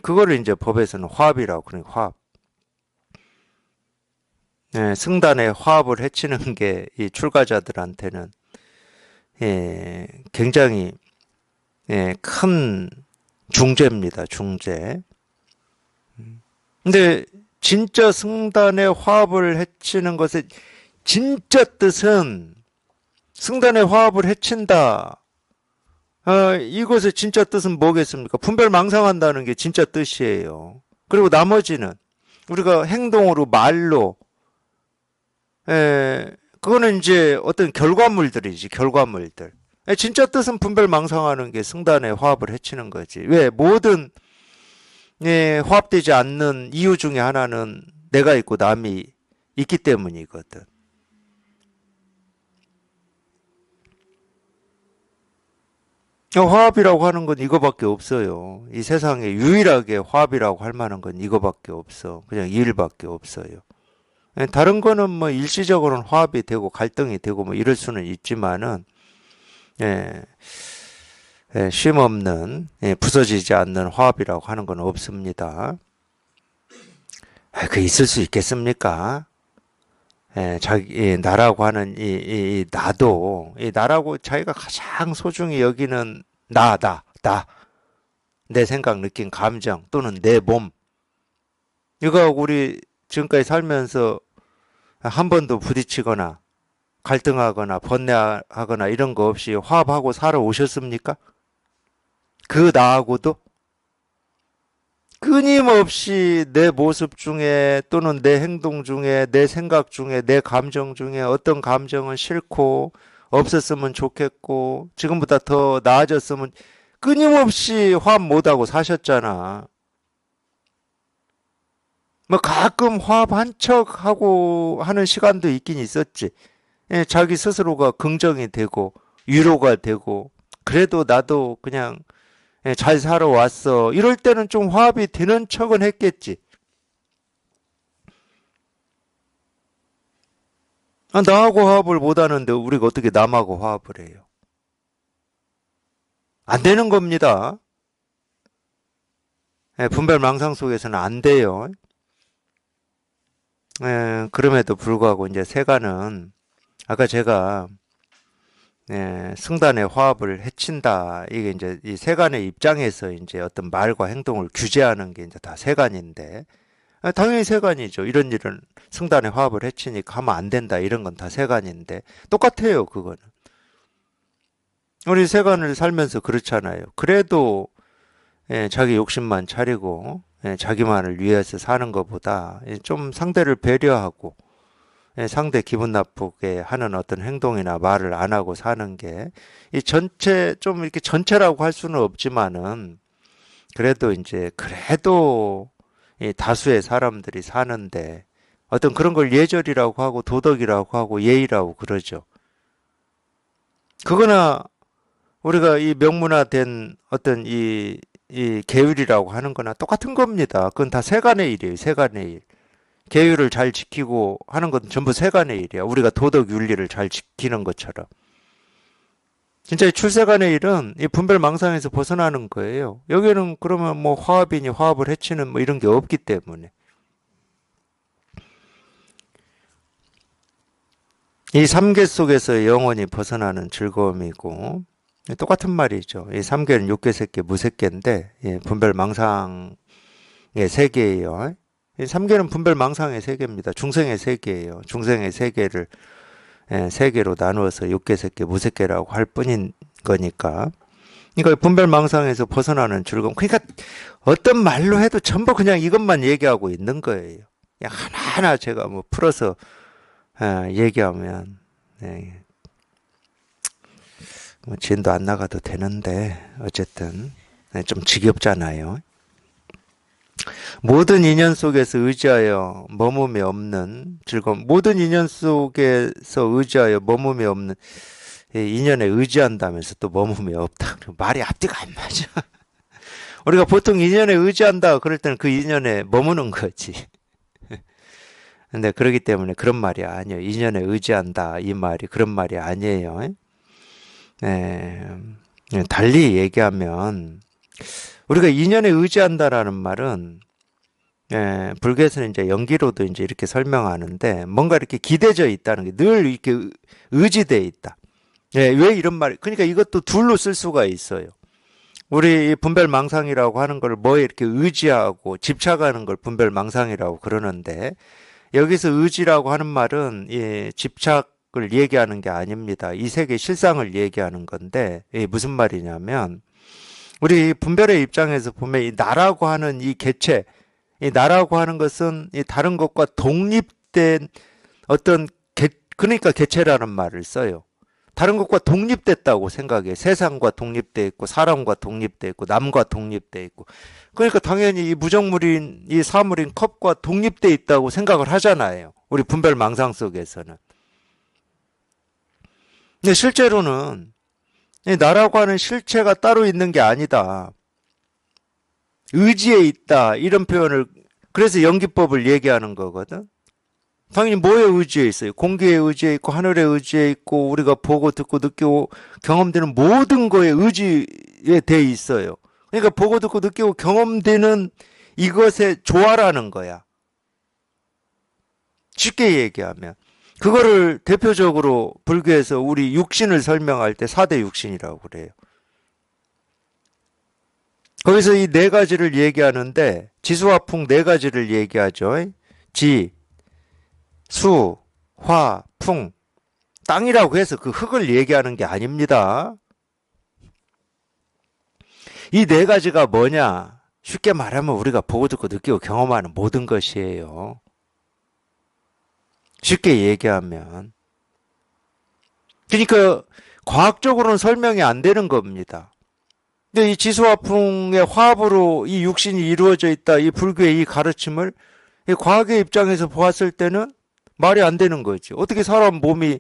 그거를 이제 법에서는 화합이라고 그러는 화합. 승단의 화합을 해치는 게 이 출가자들한테는 굉장히 큰 중죄입니다. 중죄. 근데 진짜 승단의 화합을 해치는 것의 진짜 뜻은 승단의 화합을 해친다. 이것의 진짜 뜻은 뭐겠습니까? 분별망상한다는 게 진짜 뜻이에요. 그리고 나머지는 우리가 행동으로 말로 그거는 이제 어떤 결과물들이지, 결과물들. 진짜 뜻은 분별망상하는 게 승단의 화합을 해치는 거지. 왜? 모든 화합되지 않는 이유 중에 하나는 내가 있고 남이 있기 때문이거든. 화합이라고 하는 건 이거밖에 없어요. 이 세상에 유일하게 화합이라고 할 만한 건 이거밖에 없어. 그냥 이 일밖에 없어요. 다른 거는 뭐 일시적으로는 화합이 되고 갈등이 되고 뭐 이럴 수는 있지만은 예, 쉼 없는 부서지지 않는 화합이라고 하는 건 없습니다. 그 있을 수 있겠습니까? 자기 나라고 하는 이 나도 이 나라고 자기가 가장 소중히 여기는 나다 나 내 생각 느낀 감정 또는 내 몸 이거 우리 지금까지 살면서 한 번도 부딪히거나 갈등하거나 번뇌하거나 이런 거 없이 화합하고 살아오셨습니까? 그 나하고도 끊임없이 내 모습 중에 또는 내 행동 중에 내 생각 중에 내 감정 중에 어떤 감정은 싫고 없었으면 좋겠고 지금보다 더 나아졌으면 끊임없이 화합 못하고 사셨잖아. 뭐 가끔 화합 한 척 하고 하는 시간도 있긴 있었지. 자기 스스로가 긍정이 되고 위로가 되고 그래도 나도 그냥 잘 살아왔어. 이럴 때는 좀 화합이 되는 척은 했겠지. 나하고 화합을 못하는데 우리가 어떻게 남하고 화합을 해요? 안 되는 겁니다. 분별망상 속에서는 안 돼요. 그럼에도 불구하고 이제 세간은 아까 제가 승단의 화합을 해친다. 이게 이제 이 세간의 입장에서 이제 어떤 말과 행동을 규제하는 게 이제 다 세간인데, 당연히 세간이죠. 이런 일은 승단의 화합을 해치니까 하면 안 된다. 이런 건 다 세간인데, 똑같아요, 그거는. 우리 세간을 살면서 그렇잖아요. 그래도 자기 욕심만 차리고 자기만을 위해서 사는 것보다 좀 상대를 배려하고 상대 기분 나쁘게 하는 어떤 행동이나 말을 안 하고 사는 게 이 전체 좀 이렇게 전체라고 할 수는 없지만은 그래도 이 다수의 사람들이 사는데 어떤 그런 걸 예절이라고 하고 도덕이라고 하고 예의라고 그러죠. 그거나 우리가 이 명문화된 어떤 이 계율이라고 하는 거나 똑같은 겁니다. 그건 다 세간의 일이에요. 세간의 일. 계율을 잘 지키고 하는 건 전부 세간의 일이야. 우리가 도덕 윤리를 잘 지키는 것처럼. 진짜 이 출세간의 일은 이 분별망상에서 벗어나는 거예요. 여기는 그러면 뭐 화합이니 화합을 해치는 뭐 이런 게 없기 때문에. 이 삼계 속에서 영원히 벗어나는 즐거움이고 똑같은 말이죠. 이 삼계는 육계세계, 무색계인데 분별망상의 세계예요. 이 삼계는 분별망상의 세계입니다. 중생의 세계예요. 중생의 세계를 세계로 나누어서 육계세계, 무색계라고 할 뿐인 거니까. 그러니까 분별망상에서 벗어나는 즐거움. 그러니까 어떤 말로 해도 전부 그냥 이것만 얘기하고 있는 거예요. 그냥 하나하나 제가 뭐 풀어서 얘기하면 뭐 진도 안 나가도 되는데 어쨌든 좀 지겹잖아요. 모든 인연 속에서 의지하여 머금이 없는 즐거움. 모든 인연 속에서 의지하여 머금이 없는 인연에 의지한다면서 또 머금이 없다. 말이 앞뒤가 안 맞아. 우리가 보통 인연에 의지한다 그럴 때는 그 인연에 머무는 거지. 근데 그러기 때문에 그런 말이 아니에요. 인연에 의지한다 이 말이 그런 말이 아니에요. 달리 얘기하면 우리가 인연에 의지한다라는 말은 불교에서는 이제 연기로도 이제 이렇게 설명하는데 뭔가 이렇게 기대져 있다는 게 늘 이렇게 의지돼 있다. 왜 이런 말? 그러니까 이것도 둘로 쓸 수가 있어요. 우리 분별망상이라고 하는 걸 뭐에 이렇게 의지하고 집착하는 걸 분별망상이라고 그러는데 여기서 의지라고 하는 말은 집착을 얘기하는 게 아닙니다. 이 세계 실상을 얘기하는 건데 무슨 말이냐면 우리 분별의 입장에서 보면 이 나라고 하는 이 개체, 이 나라고 하는 것은 이 다른 것과 독립된 어떤 그러니까 개체라는 말을 써요. 다른 것과 독립됐다고 생각해. 세상과 독립돼 있고 사람과 독립돼 있고 남과 독립돼 있고. 그러니까 당연히 이 무정물인 이 사물인 컵과 독립돼 있다고 생각을 하잖아요. 우리 분별망상 속에서는. 근데 실제로는 이 나라고 하는 실체가 따로 있는 게 아니다. 의지에 있다. 이런 표현을 그래서 연기법을 얘기하는 거거든. 당연히 뭐에 의지해 있어요? 공기에 의지해 있고 하늘에 의지해 있고 우리가 보고 듣고 느끼고 경험되는 모든 거에 의지에 돼 있어요. 그러니까 보고 듣고 느끼고 경험되는 이것에 조화라는 거야. 쉽게 얘기하면. 그거를 대표적으로 불교에서 우리 육신을 설명할 때 4대 육신이라고 그래요. 거기서 이 네 가지를 얘기하는데 지수화풍 네 가지를 얘기하죠. 지, 수, 화, 풍. 땅이라고 해서 그 흙을 얘기하는 게 아닙니다. 이 네 가지가 뭐냐? 쉽게 말하면 우리가 보고 듣고 느끼고 경험하는 모든 것이에요. 쉽게 얘기하면. 그러니까 과학적으로는 설명이 안 되는 겁니다. 근데 이 지수화풍의 화합으로 이 육신이 이루어져 있다. 이 불교의 이 가르침을 이 과학의 입장에서 보았을 때는 말이 안 되는 거지. 어떻게 사람 몸이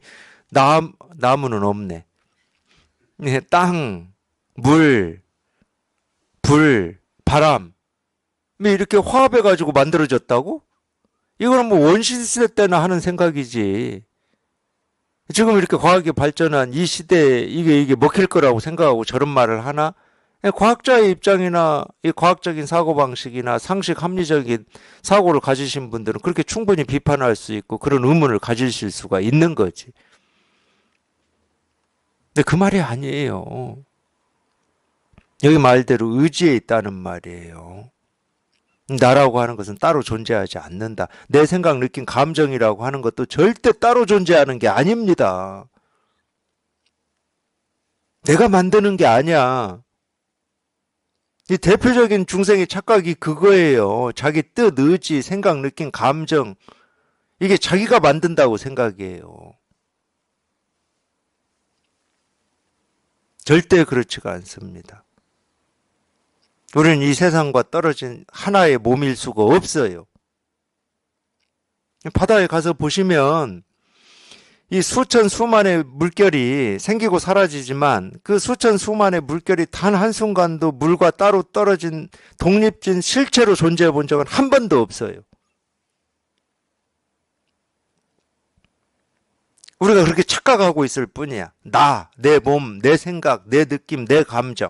나무는 없네. 땅, 물, 불, 바람 이렇게 화합해가지고 만들어졌다고? 이거는 뭐 원시시대 때나 하는 생각이지. 지금 이렇게 과학이 발전한 이 시대에 이게 먹힐 거라고 생각하고 저런 말을 하나? 과학자의 입장이나 이 과학적인 사고방식이나 상식 합리적인 사고를 가지신 분들은 그렇게 충분히 비판할 수 있고 그런 의문을 가지실 수가 있는 거지. 근데 그 말이 아니에요. 여기 말대로 의지에 있다는 말이에요. 나라고 하는 것은 따로 존재하지 않는다. 내 생각, 느낌, 감정이라고 하는 것도 절대 따로 존재하는 게 아닙니다. 내가 만드는 게 아니야. 이 대표적인 중생의 착각이 그거예요. 자기 뜻, 의지, 생각, 느낌, 감정. 이게 자기가 만든다고 생각해요. 절대 그렇지가 않습니다. 우리는 이 세상과 떨어진 하나의 몸일 수가 없어요. 바다에 가서 보시면 이 수천 수만의 물결이 생기고 사라지지만 그 수천 수만의 물결이 단 한순간도 물과 따로 떨어진 독립진 실체로 존재해 본 적은 한 번도 없어요. 우리가 그렇게 착각하고 있을 뿐이야. 나, 내 몸, 내 생각, 내 느낌, 내 감정.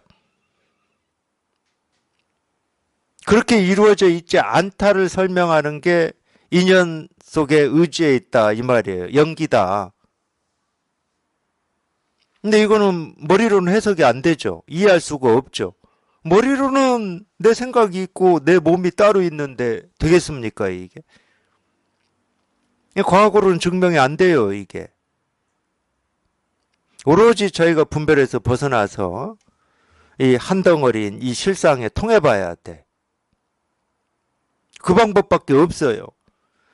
그렇게 이루어져 있지 않다를 설명하는 게 인연 속에 의지에 있다 이 말이에요. 연기다. 근데 이거는 머리로는 해석이 안 되죠. 이해할 수가 없죠. 머리로는 내 생각이 있고 내 몸이 따로 있는데 되겠습니까 이게? 과학으로는 증명이 안 돼요 이게. 오로지 저희가 분별해서 벗어나서 이 한 덩어리인 이 실상에 통해봐야 돼. 그 방법밖에 없어요.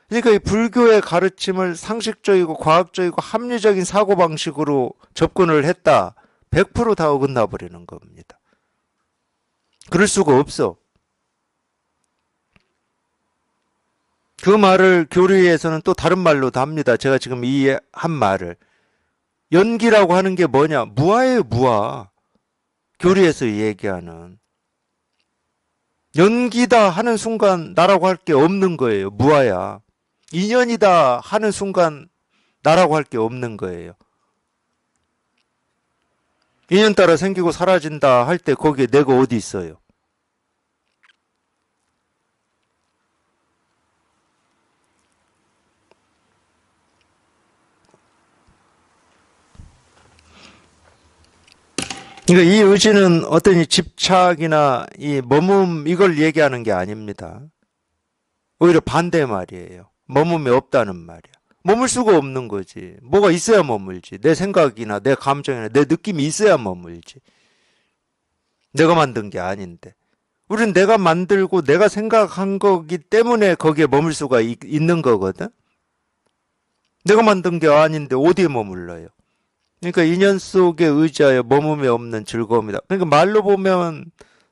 그러니까 이 불교의 가르침을 상식적이고 과학적이고 합리적인 사고방식으로 접근을 했다. 100%다 어긋나 버리는 겁니다. 그럴 수가 없어. 그 말을 교리에서는 또 다른 말로도 합니다. 제가 지금 이 한 말을. 연기라고 하는 게 뭐냐? 무아예요, 무아. 교리에서 얘기하는. 연기다 하는 순간 나라고 할 게 없는 거예요. 무아야. 인연이다 하는 순간 나라고 할 게 없는 거예요. 인연 따라 생기고 사라진다 할 때 거기에 내가 어디 있어요? 그러니까 이 의지는 어떤 이 집착이나 이 머문 이걸 얘기하는 게 아닙니다. 오히려 반대 말이에요. 머문이 없다는 말이야. 머물 수가 없는 거지. 뭐가 있어야 머물지. 내 생각이나 내 감정이나 내 느낌이 있어야 머물지. 내가 만든 게 아닌데. 우린 내가 만들고 내가 생각한 거기 때문에 거기에 머물 수가 있는 거거든. 내가 만든 게 아닌데 어디에 머물러요? 그러니까 인연 속에 의지하여 머금이 없는 즐거움이다. 그러니까 말로 보면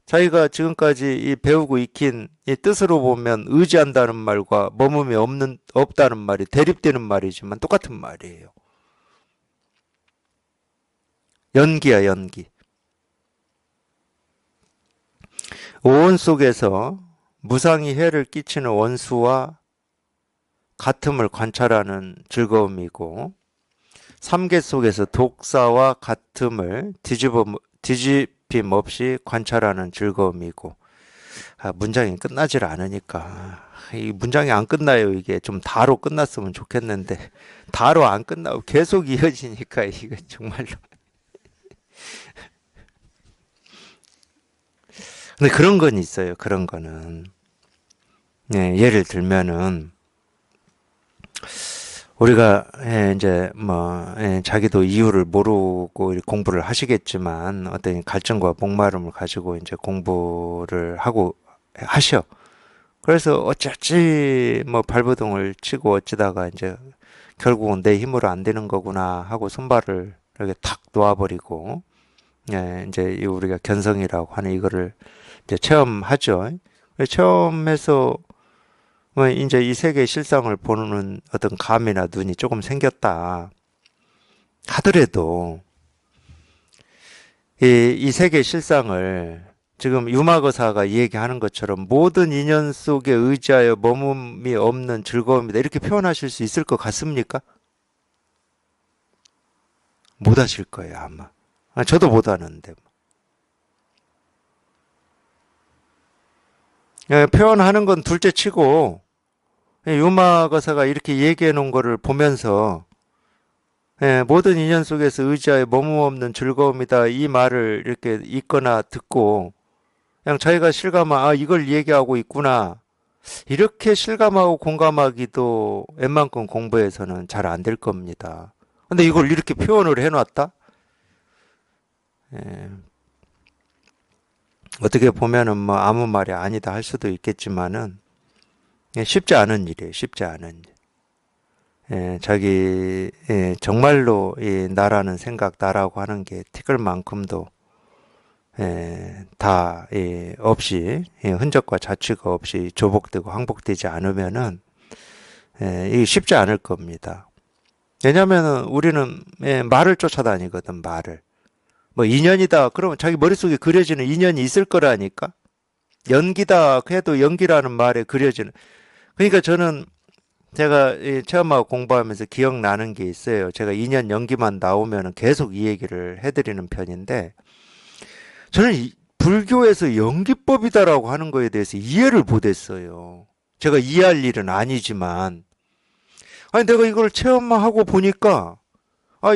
자기가 지금까지 이 배우고 익힌 이 뜻으로 보면 의지한다는 말과 머금이 없다는 말이 대립되는 말이지만 똑같은 말이에요. 연기야, 연기. 오온 속에서 무상히 해를 끼치는 원수와 같음을 관찰하는 즐거움이고, 삼계 속에서 독사와 같음을 뒤집힘 없이 관찰하는 즐거움이고, 문장이 끝나질 않으니까. 이 문장이 안 끝나요. 이게 좀 다로 끝났으면 좋겠는데, 다로 안 끝나고 계속 이어지니까, 이거 정말로. 근데 그런 건 있어요. 그런 거는. 네, 예를 들면은, 우리가 이제 뭐 자기도 이유를 모르고 공부를 하시겠지만 어떤 갈증과 목마름을 가지고 이제 공부를 하고 하셔. 그래서 어찌어찌 뭐 발버둥을 치고 어찌다가 이제 결국은 내 힘으로 안 되는 거구나 하고 손발을 이렇게 탁 놓아버리고 이제 우리가 견성이라고 하는 이거를 이제 체험하죠. 체험해서 뭐 이제 이 세계의 실상을 보는 어떤 감이나 눈이 조금 생겼다 하더라도 이 세계의 실상을 지금 유마거사가 얘기하는 것처럼 모든 인연 속에 의지하여 머금이 없는 즐거움이다 이렇게 표현하실 수 있을 것 같습니까? 못 하실 거예요 아마. 저도 못 하는데. 표현하는 건 둘째 치고 유마거사가 이렇게 얘기해 놓은 거를 보면서 예, 모든 인연 속에서 의지하에 머뭇 없는 즐거움이다. 이 말을 이렇게 읽거나 듣고 그냥 자기가 실감하, 아, 이걸 얘기하고 있구나. 이렇게 실감하고 공감하기도 웬만큼 공부에서는 잘 안 될 겁니다. 근데 이걸 이렇게 표현을 해놨다? 예, 어떻게 보면은 뭐 아무 말이 아니다 할 수도 있겠지만은 예, 쉽지 않은 일이에요. 쉽지 않은 일. 예, 자기 예, 정말로 이 나라는 생각, 나라고 하는 게 티끌 만큼도 예, 다 예, 없이 예, 흔적과 자취가 없이 조복되고 항복되지 않으면은 예, 이게 쉽지 않을 겁니다. 왜냐면은 우리는 예, 말을 쫓아다니거든, 말을. 뭐 인연이다. 그러면 자기 머릿속에 그려지는 인연이 있을 거라니까. 연기다 해도 연기라는 말에 그려지는. 그러니까 저는 제가 이 체험하고 공부하면서 기억나는 게 있어요. 제가 2년 연기만 나오면 계속 이 얘기를 해드리는 편인데, 저는 불교에서 연기법이다라고 하는 거에 대해서 이해를 못했어요. 제가 이해할 일은 아니지만, 아니, 내가 이걸 체험하고 보니까, 아,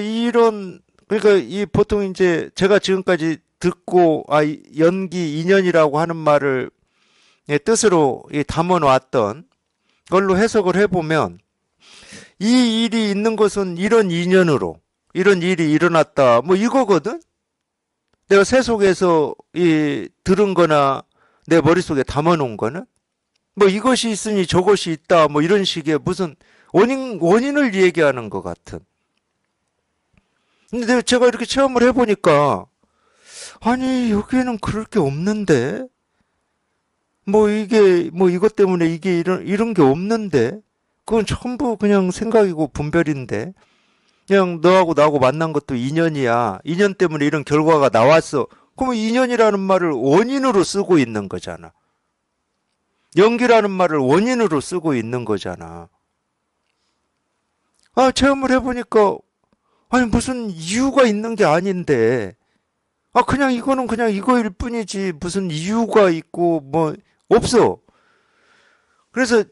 그러니까 이 보통 이제 제가 지금까지 듣고, 아, 연기, 인연이라고 하는 말을 예, 뜻으로 담아놨던 걸로 해석을 해보면, 이 일이 있는 것은 이런 인연으로 이런 일이 일어났다. 뭐 이거거든? 내가 세속에서 들은 거나 내 머릿속에 담아 놓은 거는 뭐 이것이 있으니 저것이 있다. 뭐 이런 식의 무슨 원인을 얘기하는 것 같은. 근데 제가 이렇게 체험을 해보니까 아니, 여기에는 그럴 게 없는데? 뭐 이게, 뭐 이것 때문에 이게 이런 게 없는데? 그건 전부 그냥 생각이고 분별인데? 그냥 너하고 나하고 만난 것도 인연이야. 인연 때문에 이런 결과가 나왔어. 그러면 인연이라는 말을 원인으로 쓰고 있는 거잖아. 연기라는 말을 원인으로 쓰고 있는 거잖아. 아, 체험을 해보니까, 아니, 무슨 이유가 있는 게 아닌데, 아, 그냥 이거는 그냥 이거일 뿐이지, 무슨 이유가 있고, 뭐, 없어. 그래서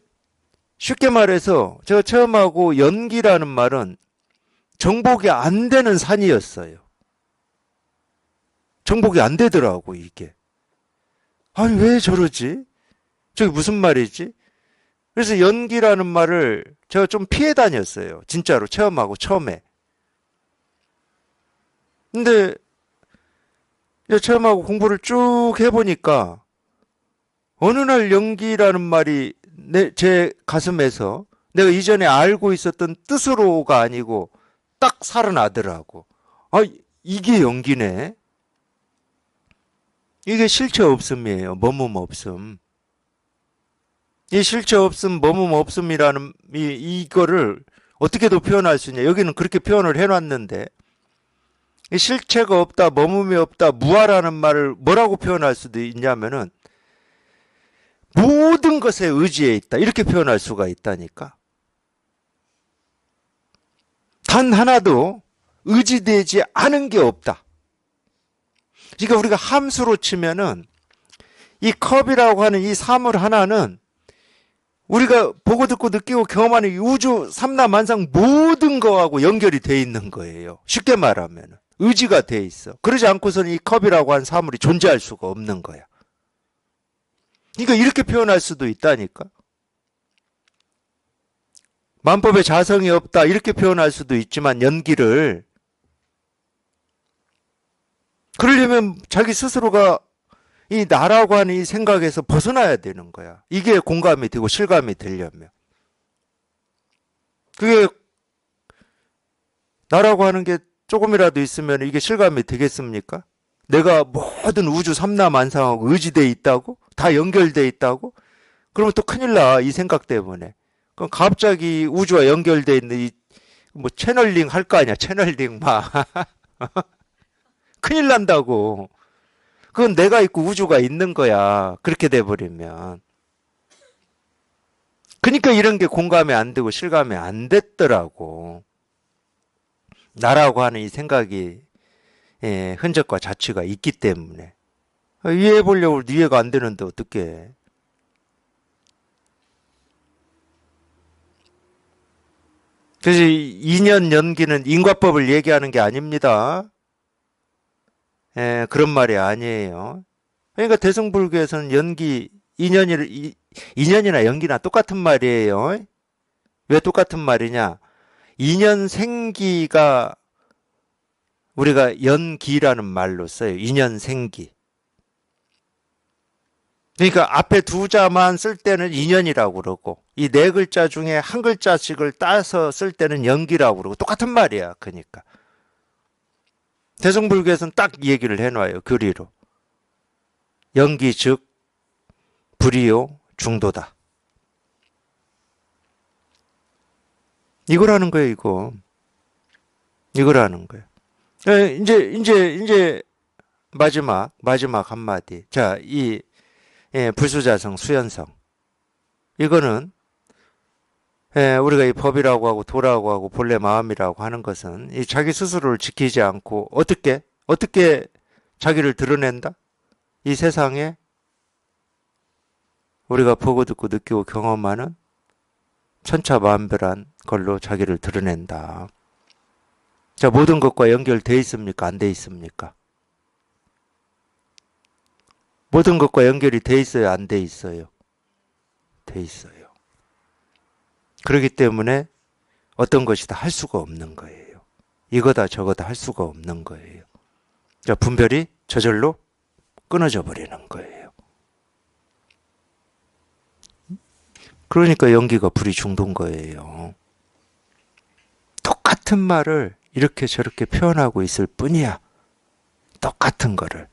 쉽게 말해서 제가 체험하고 연기라는 말은 정복이 안 되는 산이었어요. 정복이 안 되더라고, 이게. 아니, 왜 저러지? 저게 무슨 말이지? 그래서 연기라는 말을 제가 좀 피해 다녔어요. 진짜로 체험하고 처음에. 근데 체험하고 공부를 쭉 해보니까 어느 날 연기라는 말이 제 가슴에서 내가 이전에 알고 있었던 뜻으로가 아니고 딱 살아나더라고. 아, 이게 연기네. 이게 실체 없음이에요. 머문 없음. 이 실체 없음, 머문 없음이라는 이거를 어떻게 더 표현할 수 있냐? 여기는 그렇게 표현을 해놨는데 이 실체가 없다, 머문이 없다, 무아라는 말을 뭐라고 표현할 수도 있냐면은 모든 것에 의지해 있다 이렇게 표현할 수가 있다니까. 단 하나도 의지되지 않은 게 없다. 그러니까 우리가 함수로 치면은 이 컵이라고 하는 이 사물 하나는 우리가 보고 듣고 느끼고 경험하는 이 우주 삼라만상 모든 거하고 연결이 돼 있는 거예요. 쉽게 말하면 의지가 돼 있어. 그러지 않고서는 이 컵이라고 하는 사물이 존재할 수가 없는 거야. 그러니까 이렇게 표현할 수도 있다니까. 만법에 자성이 없다 이렇게 표현할 수도 있지만 연기를 그러려면 자기 스스로가 이 나라고 하는 이 생각에서 벗어나야 되는 거야. 이게 공감이 되고 실감이 되려면. 그게 나라고 하는 게 조금이라도 있으면 이게 실감이 되겠습니까? 내가 모든 우주 삼라만상하고 의지돼 있다고? 다 연결돼 있다고? 그러면 또 큰일 나. 이 생각 때문에. 그럼 갑자기 우주와 연결돼 있는 뭐 채널링 할 거 아니야. 채널링 막. 큰일 난다고. 그건 내가 있고 우주가 있는 거야. 그렇게 돼버리면. 그러니까 이런 게 공감이 안 되고 실감이 안 됐더라고. 나라고 하는 이 생각이 예, 흔적과 자취가 있기 때문에. 이해해 보려고 이해가 안 되는데 어떻게? 그래서 인연 연기는 인과법을 얘기하는 게 아닙니다. 그런 말이 아니에요. 그러니까 대승불교에서는 인연이나 연기나 똑같은 말이에요. 왜 똑같은 말이냐? 인연 생기가 우리가 연기라는 말로 써요. 인연 생기. 그러니까 앞에 두 자만 쓸 때는 인연이라고 그러고 이 네 글자 중에 한 글자씩을 따서 쓸 때는 연기라고 그러고 똑같은 말이야. 그러니까 대승불교에서는 딱 이 얘기를 해놔요. 교리로. 연기 즉 불이요 중도다. 이거라는 거예요. 이거라는 거예요. 이제 마지막 한마디. 자, 불수자성, 수연성. 이거는 우리가 이 법이라고 하고 도라고 하고 본래 마음이라고 하는 것은 이 자기 스스로를 지키지 않고 어떻게 자기를 드러낸다? 이 세상에 우리가 보고 듣고 느끼고 경험하는 천차만별한 걸로 자기를 드러낸다. 자, 모든 것과 연결돼 있습니까? 안 돼 있습니까? 모든 것과 연결이 돼 있어요? 안 돼 있어요? 돼 있어요. 그렇기 때문에 어떤 것이다 할 수가 없는 거예요. 이거다 저거다 할 수가 없는 거예요. 자, 분별이 저절로 끊어져 버리는 거예요. 그러니까 연기가 불이 중도인 거예요. 똑같은 말을 이렇게 저렇게 표현하고 있을 뿐이야. 똑같은 거를.